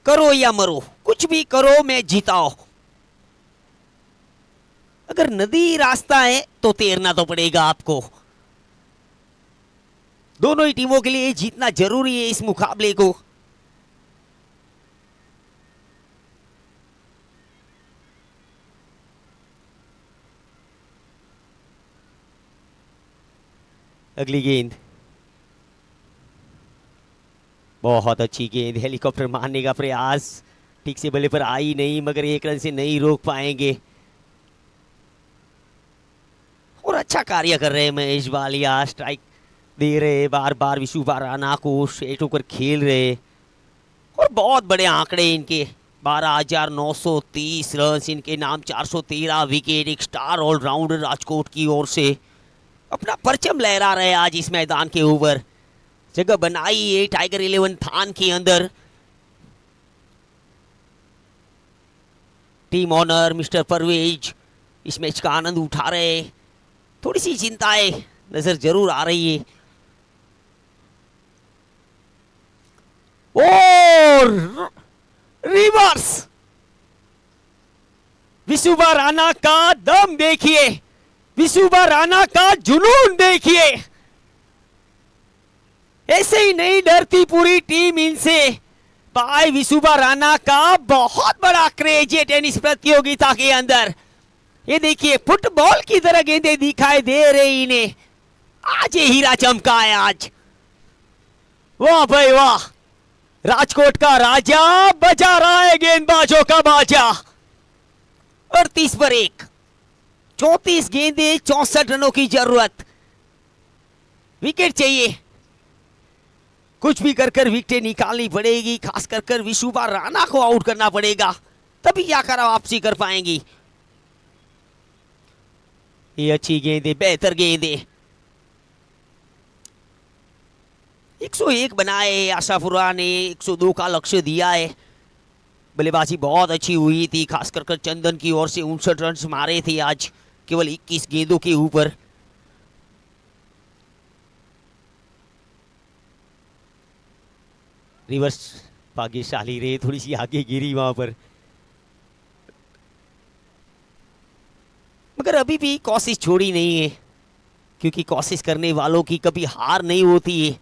करो या मरो, कुछ भी करो, मैं जीताओ। अगर नदी रास्ता है तो तैरना तो पड़ेगा आपको। दोनों ही टीमों के लिए जीतना जरूरी है इस मुकाबले को। अगली गेंद, बहुत अच्छी गेंद, हेलीकॉप्टर मारने का प्रयास, ठीक से बल्ले पर आई नहीं, मगर 1 रन से नहीं रोक पाएंगे। और अच्छा कार्य कर रहे हैं महेश वालिया, स्ट्राइक दे रहे, बार बार विशुवा राणा को सेट होकर खेल रहे। और बहुत बड़े आंकड़े इनके, 12,930 रन इनके नाम, 413 विकेट। एक स्टार ऑलराउंडर राजकोट की ओर से अपना परचम लहरा रहे आज इस मैदान के ऊपर। जगह बनाई है टाइगर 11 थान के अंदर। टीम ऑनर मिस्टर परवेज इस मैच का आनंद उठा रहे। थोड़ी सी चिंताएं नजर जरूर आ रही है। और रिवर्स, विशुवा राणा का दम देखिए, विशुवा राणा का जुनून देखिए। ऐसे ही नहीं डरती पूरी टीम इनसे। भाई विशुवा राणा का बहुत बड़ा क्रेज है टेनिस प्रतियोगिता के अंदर। ये देखिए फुटबॉल की तरह गेंदें दिखाई दे रही इन्हें। आज ये हीरा चमका है आज। वाह भाई वाह, राजकोट का राजा बजा रहा है गेंदबाजों का बाजा। 38 पर 1, 34 गेंदें, 64 रनों की जरूरत। विकेट चाहिए, कुछ भी कर कर विकेट निकालनी पड़ेगी। खास कर कर विशुवा राणा को आउट करना पड़ेगा, तभी आकर वापसी कर पाएंगी। ये अच्छी गेंद है, बेहतर गेंद है। 101 बनाए आशापुरा ने, 102 का लक्ष्य दिया है। बल्लेबाजी बहुत अच्छी हुई थी, खास कर कर चंदन की ओर से 59 रन मारे थे आज केवल 21 गेंदों के ऊपर। रिवर्स भाग्यशाली रहे, थोड़ी सी आगे गिरी वहां पर, मगर अभी भी कोशिश छोड़ी नहीं है, क्योंकि कोशिश करने वालों की कभी हार नहीं होती है।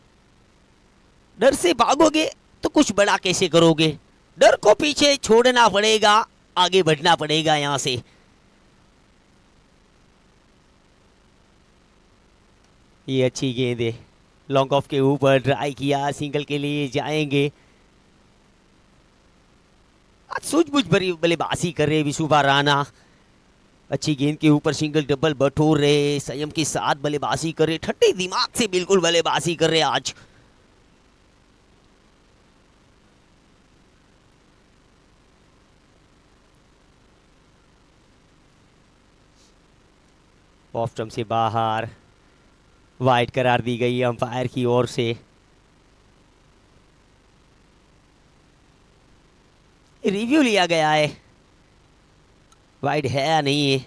डर से भागोगे तो कुछ बड़ा कैसे करोगे? डर को पीछे छोड़ना पड़ेगा, आगे बढ़ना पड़ेगा यहां से। ये अच्छी गेंद है, लॉन्ग ऑफ के ऊपर ट्राई किया, सिंगल के लिए जाएंगे। आज सूझबूझ भरी बल्लेबाजी कर रहे विशुवा राणा। अच्छी गेंद के ऊपर सिंगल डबल बटोर रहे, संयम के साथ बल्लेबाजी कर रहे, ठंडे दिमाग से बिल्कुल बल्लेबाजी कर रहे आज। ऑफ स्टंप से बाहर, वाइड करार दी गई अंपायर की ओर से। रिव्यू लिया गया है, वाइड है या नहीं है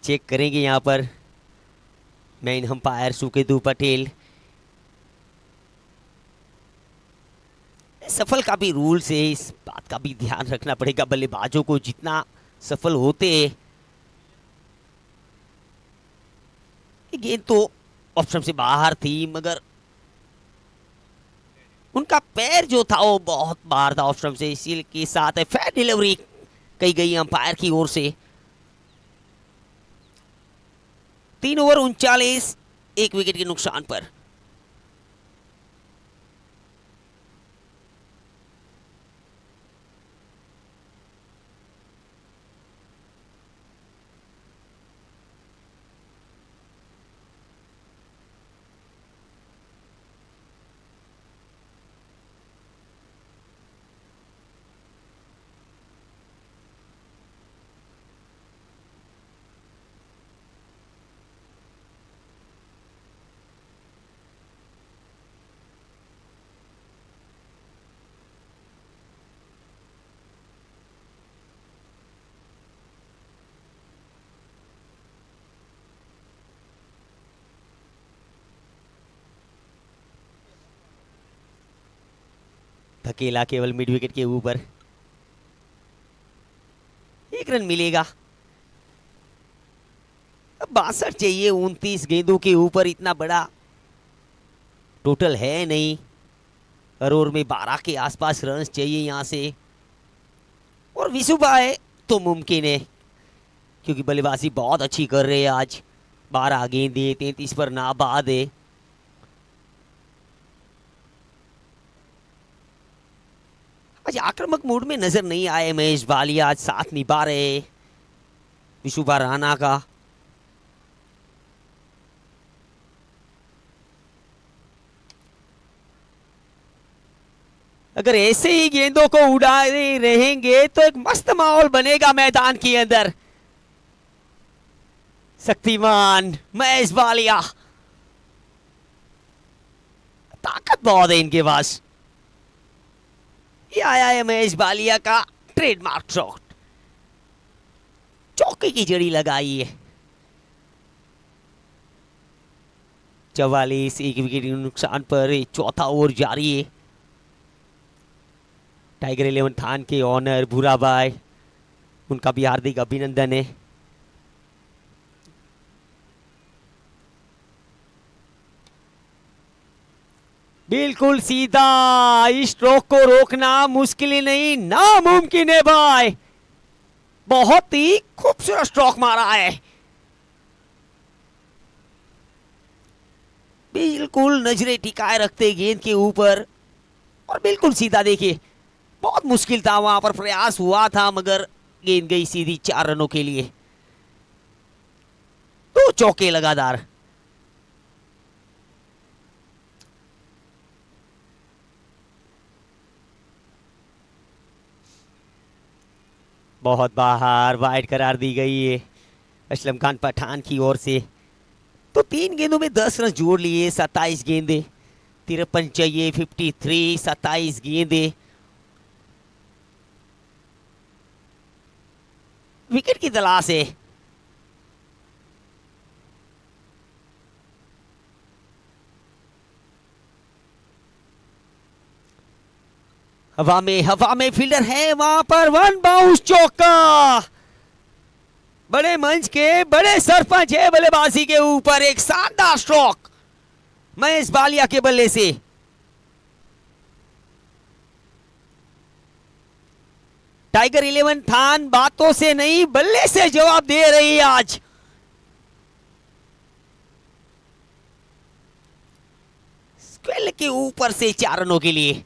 चेक करेंगे यहाँ पर मेन अंपायर सुकेतु पटेल। सफल का भी रूल्स है, इस बात का भी ध्यान रखना पड़ेगा बल्लेबाजों को, जितना सफल होते हैं। गेंद तो ऑप्शन से बाहर थी, मगर उनका पैर जो था वो बहुत बाहर था ऑप्शन से, इसी के साथ है फेयर डिलीवरी कही गई अंपायर की ओर से। 3 ओवर 39, 1 विकेट के नुकसान पर। धकेला केवल मिड विकेट के ऊपर, 1 रन मिलेगा। अब 62 चाहिए 29 गेंदों के ऊपर, इतना बड़ा टोटल है नहीं। करोड़ में 12 के आसपास रन चाहिए यहां से, और विशुभा है तो मुमकिन है क्योंकि बल्लेबाजी बहुत अच्छी कर रहे हैं आज। 12 गेंदे, 33 पर नाबाद है। आज आक्रामक मूड में नजर नहीं आए महेश बालिया, आज साथ निभा रहे विशुभा राणा का। अगर ऐसे ही गेंदों को उड़ाए रहेंगे तो एक मस्त माहौल बनेगा मैदान के अंदर। शक्तिमान महेश बालिया, ताकत बहुत है इनके पास। ये आया है महेश बालिया का ट्रेडमार्क शॉट, चौके की जड़ी लगाई है। 44, 1 विकेट के नुकसान पर चौथा ओवर जारी है। टाइगर 11 थान के ऑनर भूराबाई, उनका भी हार्दिक अभिनंदन है। बिल्कुल सीधा, इस स्ट्रोक को रोकना मुश्किल ही नहीं नामुमकिन है भाई। बहुत ही खूबसूरत स्ट्रोक मारा है, बिल्कुल नजरें टिकाए रखते गेंद के ऊपर, और बिल्कुल सीधा। देखिए बहुत मुश्किल था, वहां पर प्रयास हुआ था मगर गेंद गई सीधी 4 रनों के लिए। 2 चौके लगातार। बहुत बाहर, वाइड करार दी गई है असलम खान पठान की ओर से। तो 3 गेंदों में 10 रन जोड़ लिए। 27 गेंदे, 53 चाहिए, 53, 27 गेंदे। विकेट की तलाश है। हवा में फील्डर है वहां पर। 1 बाउंस चौका, बड़े मंच के बड़े सरपंच है बल्लेबाजी के ऊपर। एक शानदार स्ट्रोक महेश बालिया के बल्ले से। टाइगर 11 थान बातों से नहीं बल्ले से जवाब दे रही है आज। स्क्वेल के ऊपर से 4 रनों के लिए।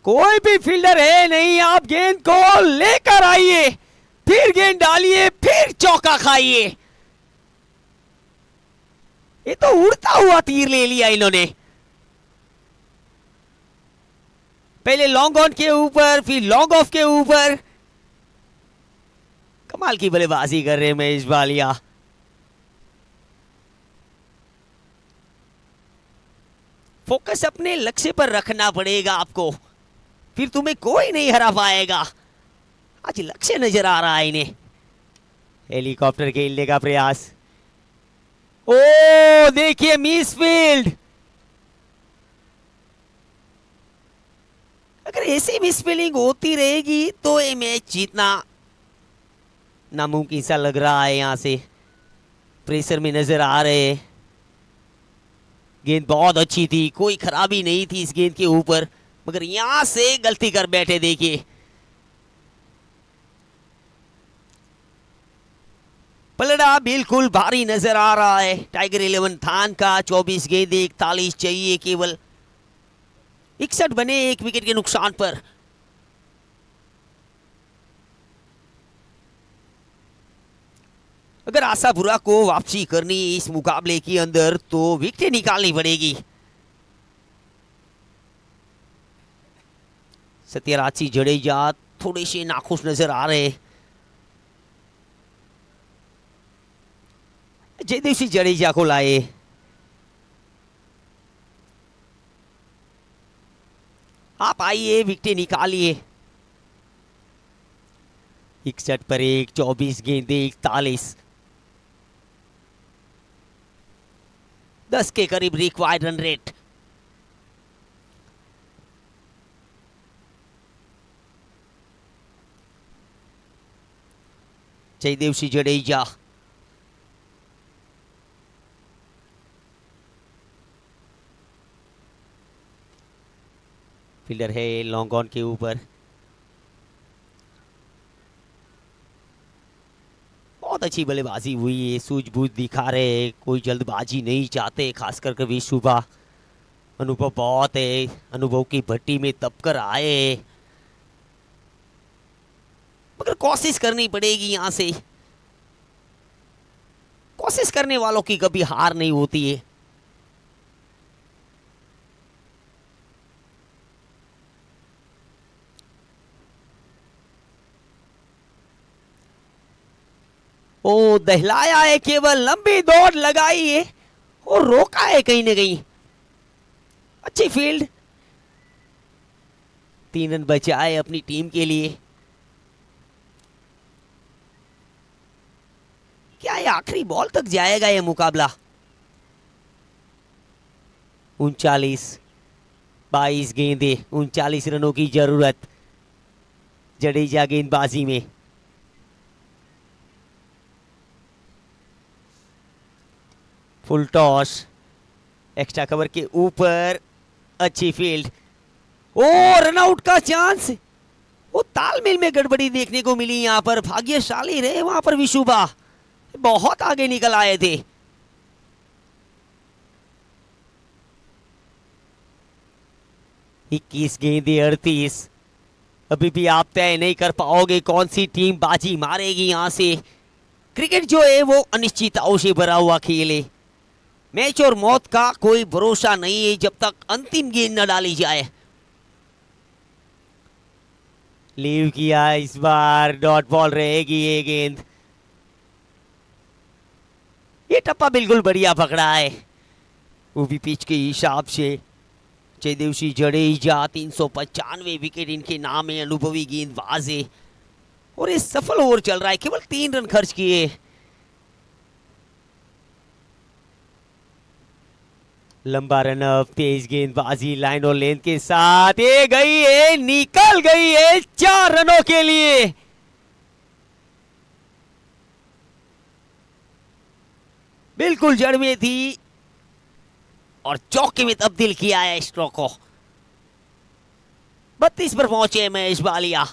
कोई भी फील्डर है नहीं, आप गेंद को लेकर आइए, फिर गेंद डालिए, फिर चौका खाइए। ये तो उड़ता हुआ तीर ले लिया इन्होंने। पहले लॉन्ग ऑन के ऊपर, फिर लॉन्ग ऑफ के ऊपर। कमाल की बल्लेबाजी कर रहे हैं महेश बालिया। फोकस अपने लक्ष्य पर रखना पड़ेगा आपको, फिर तुम्हें कोई नहीं हरा पाएगा। आज लक्ष्य नजर आ रहा है इन्हें। हेलीकॉप्टर खेलने का प्रयास। ओ देखिए मिस फील्ड। अगर ऐसी मिस फील्डिंग होती रहेगी तो ये मैच जीतना नामुमकिन सा लग रहा है। यहां से प्रेशर में नजर आ रहे हैं। गेंद बहुत अच्छी थी, कोई खराबी नहीं थी इस गेंद के ऊपर, मगर यहां से गलती कर बैठे। देखिए पलड़ा बिल्कुल भारी नजर आ रहा है टाइगर 11 थान का। 24 गेंद 41 चाहिए केवल। 61 बने 1 विकेट के नुकसान पर। अगर आशापुरा को वापसी करनी इस मुकाबले के अंदर तो विकेट निकालनी पड़ेगी। सत्यराज सिंह जडेजा थोड़े से नाखुश नजर आ रहे। जयदेव सिंह जडेजा को लाए। आप आइए, विकेट निकालिए। 61 पर 1, 24 गेंदे 41। 10 के करीब required run rate. Jaydev Singh Jadeja fielder है लॉन्ग ऑन के ऊपर। बहुत अच्छी बल्लेबाजी हुई है, सूझबूझ दिखा रहे, कोई जल्दबाजी नहीं चाहते, खासकर कभी सुबह। अनुभव बहुत है, अनुभव की भट्टी में तपकर आए, मगर कोशिश करनी पड़ेगी। यहां से कोशिश करने वालों की कभी हार नहीं होती है। ओ दहलाया है, केवल लंबी दौड़ लगाई है और रोका है कहीं ना कहीं। अच्छी फील्ड। 3 रन बचाए अपनी टीम के लिए। क्या ये आखिरी बॉल तक जाएगा ये मुकाबला? 22 गेंदे 39 रनों की जरूरत जडेजा गेंदबाजी में। फुल टॉस, एक्स्ट्रा कवर के ऊपर, अच्छी फील्ड। ओ रनआउट का चांस। वो तालमेल में गड़बड़ी देखने को मिली यहां पर। भाग्यशाली रहे वहां पर विशुभा, बहुत आगे निकल आए थे। इक्कीस गेंदे 38। अभी भी आप तय नहीं कर पाओगे कौन सी टीम बाजी मारेगी यहां से। क्रिकेट जो है वो अनिश्चितताओं से भरा हुआ खेल है। मैच और मौत का कोई भरोसा नहीं है जब तक अंतिम गेंद न डाली जाए। लीव किया इस बार, डॉट बॉल रहेगी ये गेंद। ये टप्पा बिल्कुल बढ़िया पकड़ा है, वो भी पिच के हिसाब से। जयदेव सिंह जडेजा 395 विकेट इनके नाम है, अनुभवी गेंदबाज है और ये सफल ओवर चल रहा है। केवल 3 रन खर्च किए। लंबा रन अप, तेज गेंदबाजी, लाइन और लेंथ के साथ ये गई है, निकल गई है 4 रनों के लिए। बिल्कुल जड़ में थी और चौके में तब्दील किया है स्ट्रोक को। 32 पर पहुंचे महेश बालिया।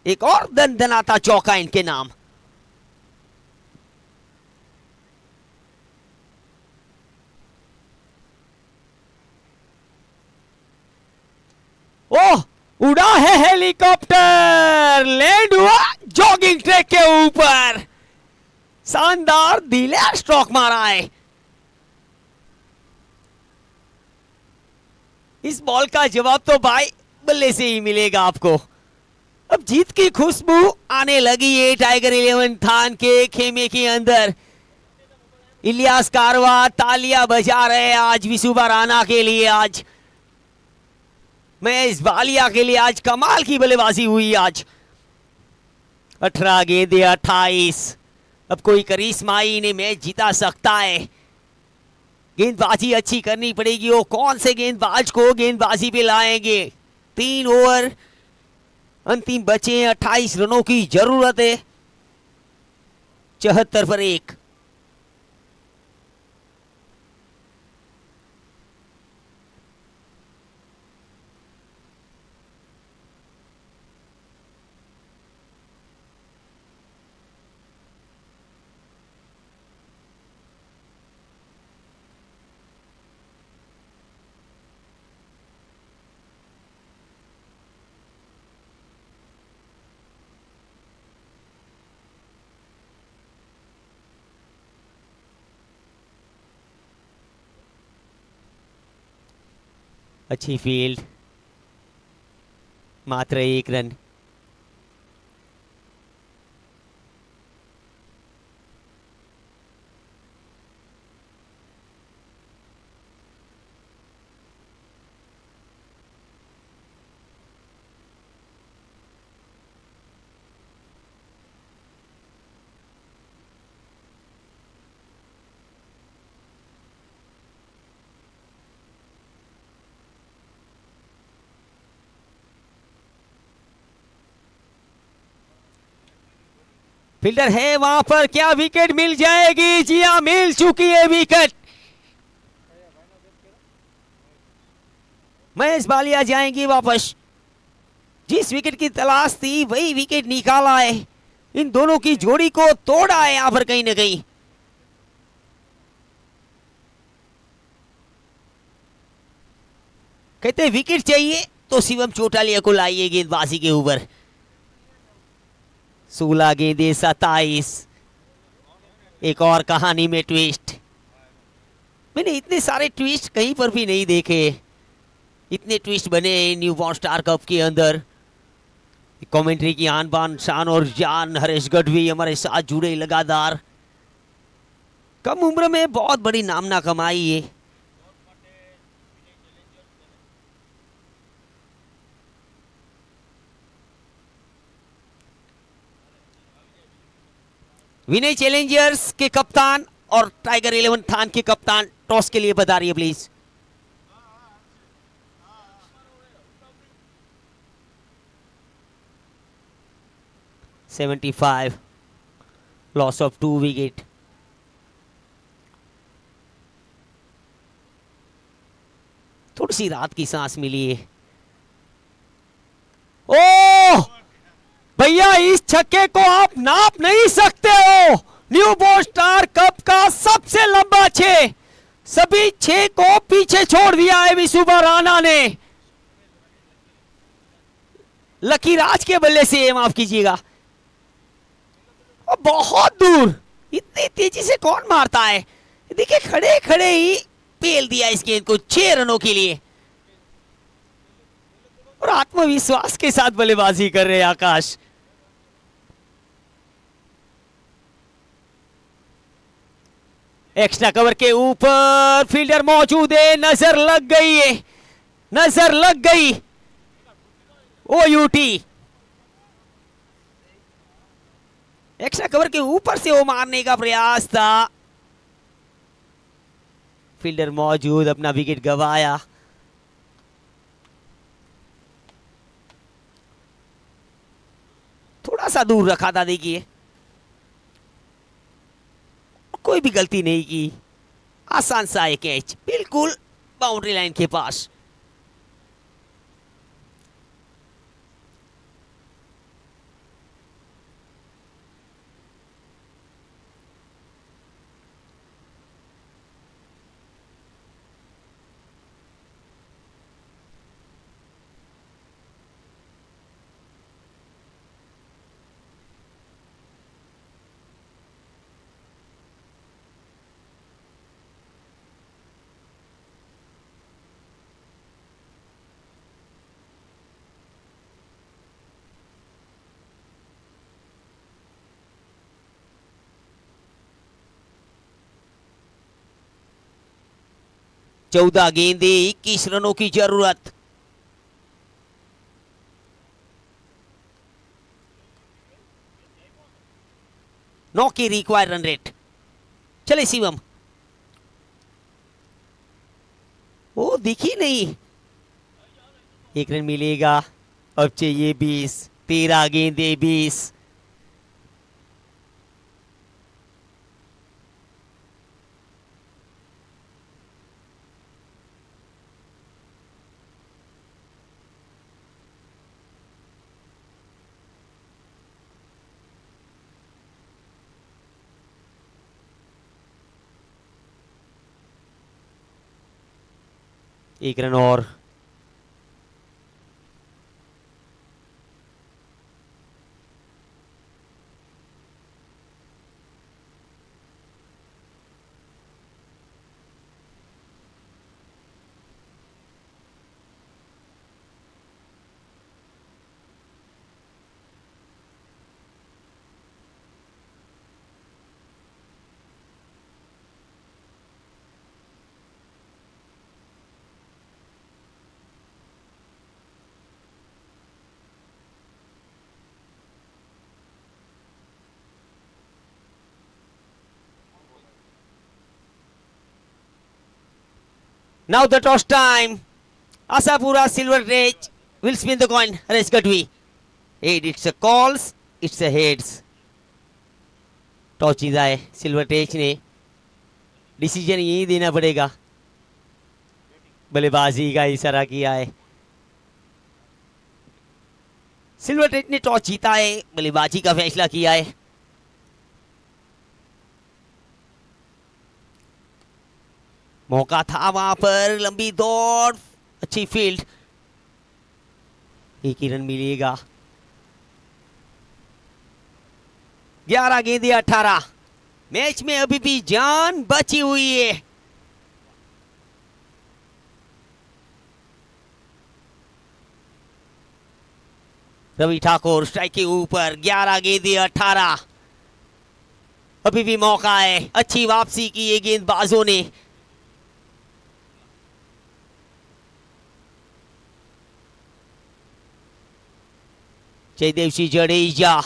एक और दनदनाता चौका इनके नाम। ओह, उड़ा है हेलीकॉप्टर, लैंड हुआ जॉगिंग ट्रैक के ऊपर। शानदार दिलेर स्ट्रोक मारा है। इस बॉल का जवाब तो भाई बल्ले से ही मिलेगा आपको। अब जीत की खुशबू आने लगी है टाइगर 11 थान के खेमे के अंदर। इलियास कारवा तालियां बजा रहे हैं आज विशुभा राणा के लिए, आज महेश बालिया के लिए आज कमाल की बल्लेबाजी हुई आज। 18 गेंदे 28। अब कोई करिश्माई इन्हें मैच जिता सकता है। गेंदबाजी अच्छी करनी पड़ेगी। वो कौन से गेंदबाज को गेंदबाजी पे लाएंगे। 3 ओवर अंतिम बचे, 28 रनों की जरूरत है। 74 पर 1। अच्छी फील्ड, मात्र 1 रन। फील्डर है वहां पर, क्या विकेट मिल जाएगी? जी हां, मिल चुकी है विकेट। महेश बालिया जाएंगे वापस। जिस विकेट की तलाश थी वही विकेट निकाला है। इन दोनों की जोड़ी को तोड़ा है यहां पर कहीं ना कहीं। कहते विकेट चाहिए तो शिवम चोटालिया को लाइए गेंदबाजी के ऊपर। 16 गेंदे 27। एक और कहानी में ट्विस्ट। मैंने इतने सारे ट्विस्ट कहीं पर भी नहीं देखे। इतने ट्विस्ट बने न्यूबॉर्न स्टार कप के अंदर। कमेंट्री की आन बान शान और जान हरीश गढ़वी हमारे साथ जुड़े लगातार। कम उम्र में बहुत बड़ी नामना कमाई है। विनय चैलेंजर्स के कप्तान और टाइगर 11 थान के कप्तान टॉस के लिए बता रही है प्लीज। $75, loss of 2 wicket. थोड़ी सी रात की सांस मिली है। ओह भैया, इस छक्के को आप नाप नहीं सकते हो। न्यूबॉर्न स्टार कप का सबसे लंबा 6, सभी 6 को पीछे छोड़ दिया है विशुभा राणा ने। लकी राज के बल्ले से, माफ कीजिएगा, और बहुत दूर। इतनी तेजी से कौन मारता है? देखिए खड़े खड़े ही पेल दिया इस गेंद को 6 रनों के लिए। और आत्मविश्वास के साथ बल्लेबाजी कर रहे हैं आकाश। एक्स्ट्रा कवर के ऊपर फील्डर मौजूद है। नजर लग गई है, नजर लग गई। ओयूटी एक्स्ट्रा कवर के ऊपर से वो मारने का प्रयास था। फील्डर मौजूद, अपना विकेट गंवाया। थोड़ा सा दूर रखा था, देखिए कोई भी गलती नहीं की। आसान सा एक कैच, बिल्कुल बाउंड्री लाइन के पास। 14 गेंदे 21 रनों की जरूरत। नौ की रिक्वायर रन रेट। चले शिवम, वो दिखी नहीं, एक रन मिलेगा। अब चाहिए 20, 13 गेंदे 20। एक रन और। Now the toss time. Asapura Silver Rage will spin the coin. Race Gadwi. It's a calls, it's a heads. Toss जीता है सिल्वर टेज ने। डिसीजन यही देना पड़ेगा। बल्लेबाजी का इशारा किया है। सिल्वर टेज ने टॉस जीता है, बल्लेबाजी का फैसला किया है। मौका था वहां पर, लंबी दौड़, अच्छी फील्ड, एक ही रन मिलेगा। 11 गेंदे 18। मैच में अभी भी जान बची हुई है। रवि ठाकुर स्ट्राइक के ऊपर, 11 गेंदे 18। अभी भी मौका है, अच्छी वापसी की ये गेंदबाजों ने। जयदेव जडेजा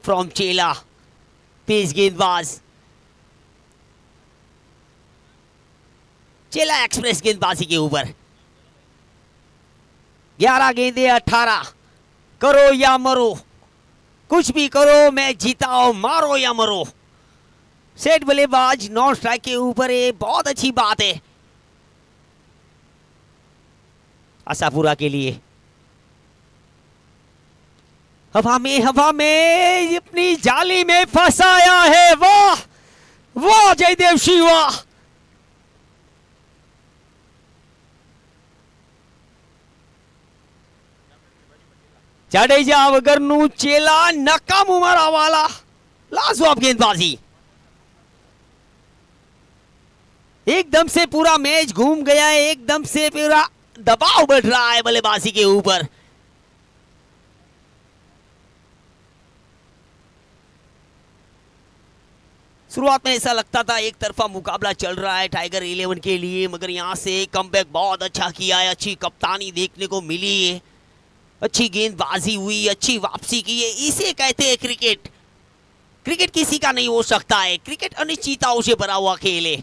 फ्रॉम चेला, तेज गेंदबाज। चेला एक्सप्रेस गेंदबाजी के ऊपर। 11 गेंदे 18। करो या मरो, कुछ भी करो, मैच जीताओ, मारो या मरो। सेट बल्लेबाज नॉन स्ट्राइक के ऊपर, ये बहुत अच्छी बात है आशापुरा के लिए। हवा में अपनी जाली में फंसाया है। वाह वाह जयदेव सिंह, वाह। जाडेजा वगरनु चेला नकाम उमरा वाला लाजवाब गेंदबाजी। एकदम से पूरा मैच घूम गया है, एकदम से पूरा दबाव बढ़ रहा है बल्लेबाजी के ऊपर। शुरुआत में ऐसा लगता था एक तरफा मुकाबला चल रहा है टाइगर 11 के लिए, मगर यहां से कमबैक बहुत अच्छा किया है। अच्छी कप्तानी देखने को मिली है, अच्छी गेंदबाजी हुई, अच्छी वापसी की है। इसे कहते हैं क्रिकेट। क्रिकेट किसी का नहीं हो सकता है, क्रिकेट अनिश्चितताओं से भरा हुआ खेल है।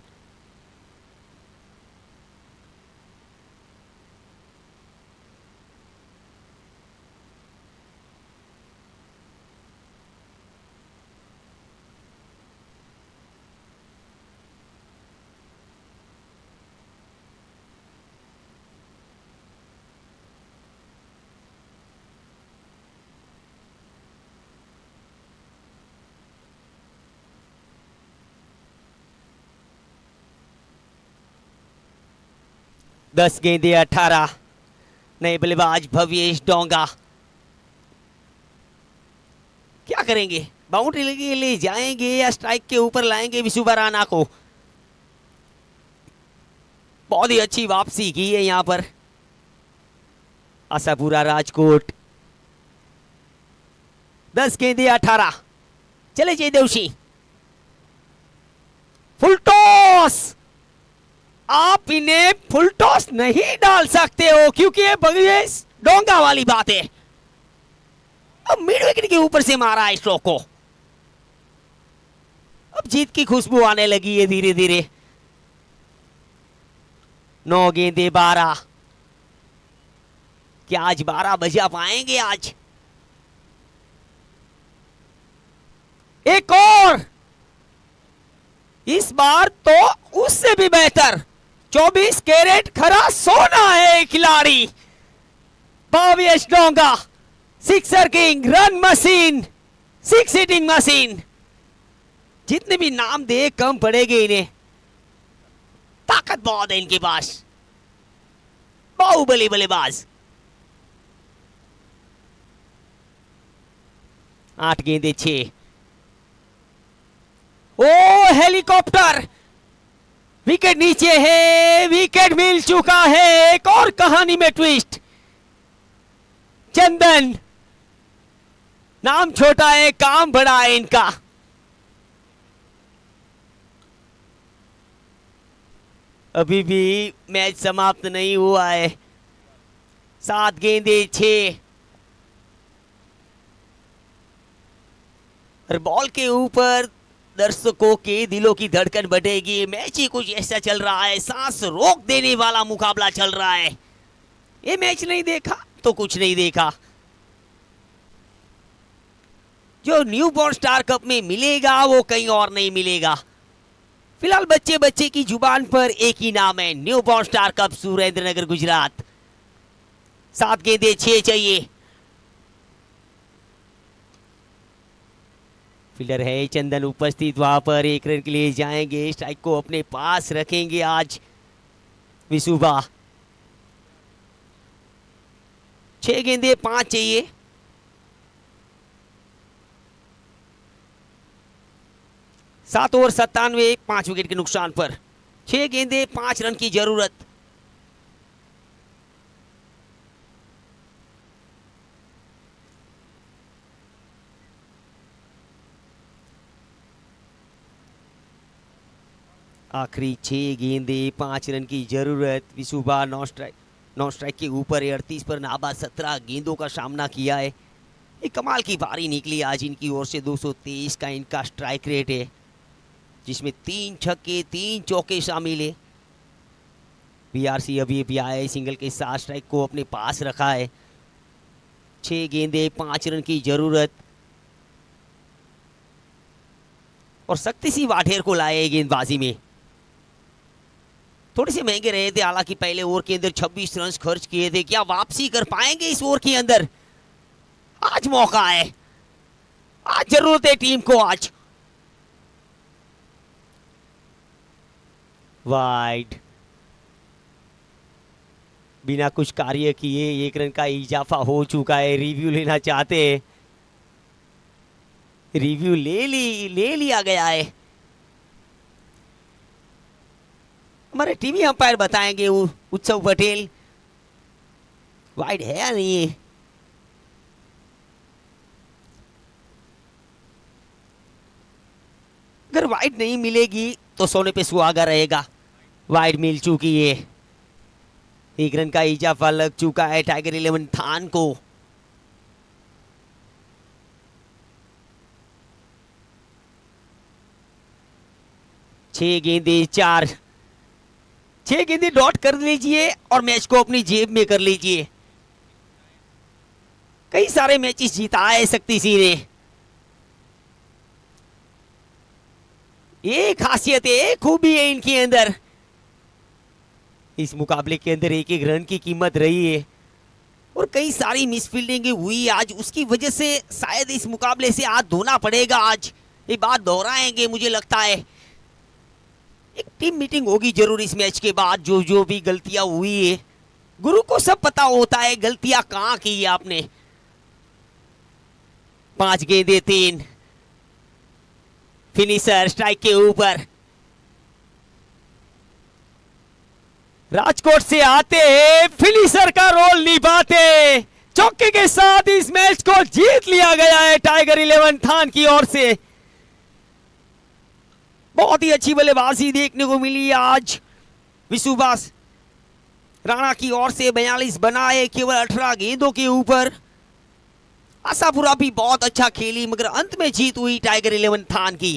दस गेंदे 18। नए बल्लेबाज भव्येश डोंगा क्या करेंगे? बाउंड्री के लिए जाएंगे या स्ट्राइक के ऊपर लाएंगे विशुभा राणा को? बहुत ही अच्छी वापसी की है यहां पर आशापुरा राजकोट। 10 गेंदे 18। चले जयदेव सिंह, फुल टॉस। आप आप इन्हें फुल टॉस नहीं डाल सकते हो क्योंकि ये बगेश डोंगा वाली बात है। अब मिड विकेट के ऊपर से मारा है स्ट्रोक को। अब जीत की खुशबू आने लगी है धीरे धीरे। 9 गेंदे 12। क्या आज 12 बजा पाएंगे आज? एक और, इस बार तो उससे भी बेहतर। 24 कैरेट खरा सोना है खिलाड़ी Bhavesh Donga. Sixer king, run machine, 6 hitting machine. जितने भी नाम दे कम पड़ेगे इन्हें। ताकत बहुत है इनके पास, बाहुबली बल्लेबाज। 8 गेंदे 6। ओ हेलीकॉप्टर, विकेट नीचे है, विकेट मिल चुका है। एक और कहानी में ट्विस्ट। चंदन, नाम छोटा है काम बड़ा है इनका। अभी भी मैच समाप्त नहीं हुआ है। 7 गेंदे 6। और बॉल के ऊपर दर्शकों के दिलों की धड़कन बढ़ेगी। मैच ही कुछ ऐसा चल रहा है, सांस रोक देने वाला मुकाबला चल रहा है। ये मैच नहीं देखा तो कुछ नहीं देखा। जो न्यू बॉर्न स्टार कप में मिलेगा वो कहीं और नहीं मिलेगा। फिलहाल बच्चे बच्चे की जुबान पर एक ही नाम है, new born star cup, Surendranagar Gujarat. 7 गेंदे 6 चाहिए। फील्डर है चंदन उपस्थित वहां पर, 1 रन के लिए जाएंगे। स्ट्राइक को अपने पास रखेंगे आज विशुभा। 6 गेंदे 5 चाहिए। सात ओवर 97, 5 विकेट के नुकसान पर 6 गेंदे 5 रन की जरूरत। आखिरी 6 गेंदे 5 रन की जरूरत। विशुभा नॉन स्ट्राइक के ऊपर 38 पर नाबाद 17 गेंदों का सामना किया है। एक कमाल की पारी निकली आज इनकी ओर से। 223 का इनका स्ट्राइक रेट है, जिसमें 3 छक्के 3 चौके शामिल है। बीआरसी अभी आए सिंगल के साथ स्ट्राइक को अपने पास रखा है। 6 गेंदे 5 रन की जरूरत। और शक्ति सी वाढेर को लाए गेंदबाजी में। थोड़े से महंगे रहे थे, हालांकि पहले ओवर के अंदर 26 रन खर्च किए थे। क्या वापसी कर पाएंगे इस ओवर के अंदर? आज मौका है, आज जरूरत है टीम को। आज वाइड, बिना कुछ कार्य किए 1 रन का इजाफा हो चुका है। रिव्यू लेना चाहते हैं, रिव्यू ले लिया गया है। हमारे टीवी अंपायर बताएंगे उत्सव पटेल, वाइड है या नहीं है। अगर वाइड नहीं मिलेगी तो सोने पे सुहागा रहेगा। वाइड मिल चुकी है, 1 रन का इजाफा लग चुका है टाइगर 11 थान को। छह गेंदे 4, 6 गेंदे डॉट कर लीजिए और मैच को अपनी जेब में कर लीजिए। कई सारे मैचेस जीता है शक्ति सिंह ने। ये खासियत है, खूबी है इनके अंदर। इस मुकाबले के अंदर 1-1 रन की कीमत रही है और कई सारी मिसफील्डिंग हुई आज। उसकी वजह से शायद इस मुकाबले से हाथ धोना पड़ेगा आज। ये बात दोहराएंगे मुझे लगता है। एक टीम मीटिंग होगी जरूर इस मैच के बाद। जो भी गलतियां हुई है, गुरु को सब पता होता है गलतियां कहां की है आपने। 5 गेंदे 3, फिनिशर स्ट्राइक के ऊपर। राजकोट से आते हैं, फिनिशर का रोल निभाते, चौके के साथ इस मैच को जीत लिया गया है टाइगर 11 थान की ओर से। बहुत ही अच्छी बल्लेबाजी देखने को मिली आज विशुबास राणा की ओर से 42 बनाए केवल 18 गेंदों के ऊपर। आशापुरा भी बहुत अच्छा खेली मगर अंत में जीत हुई टाइगर 11 थान की।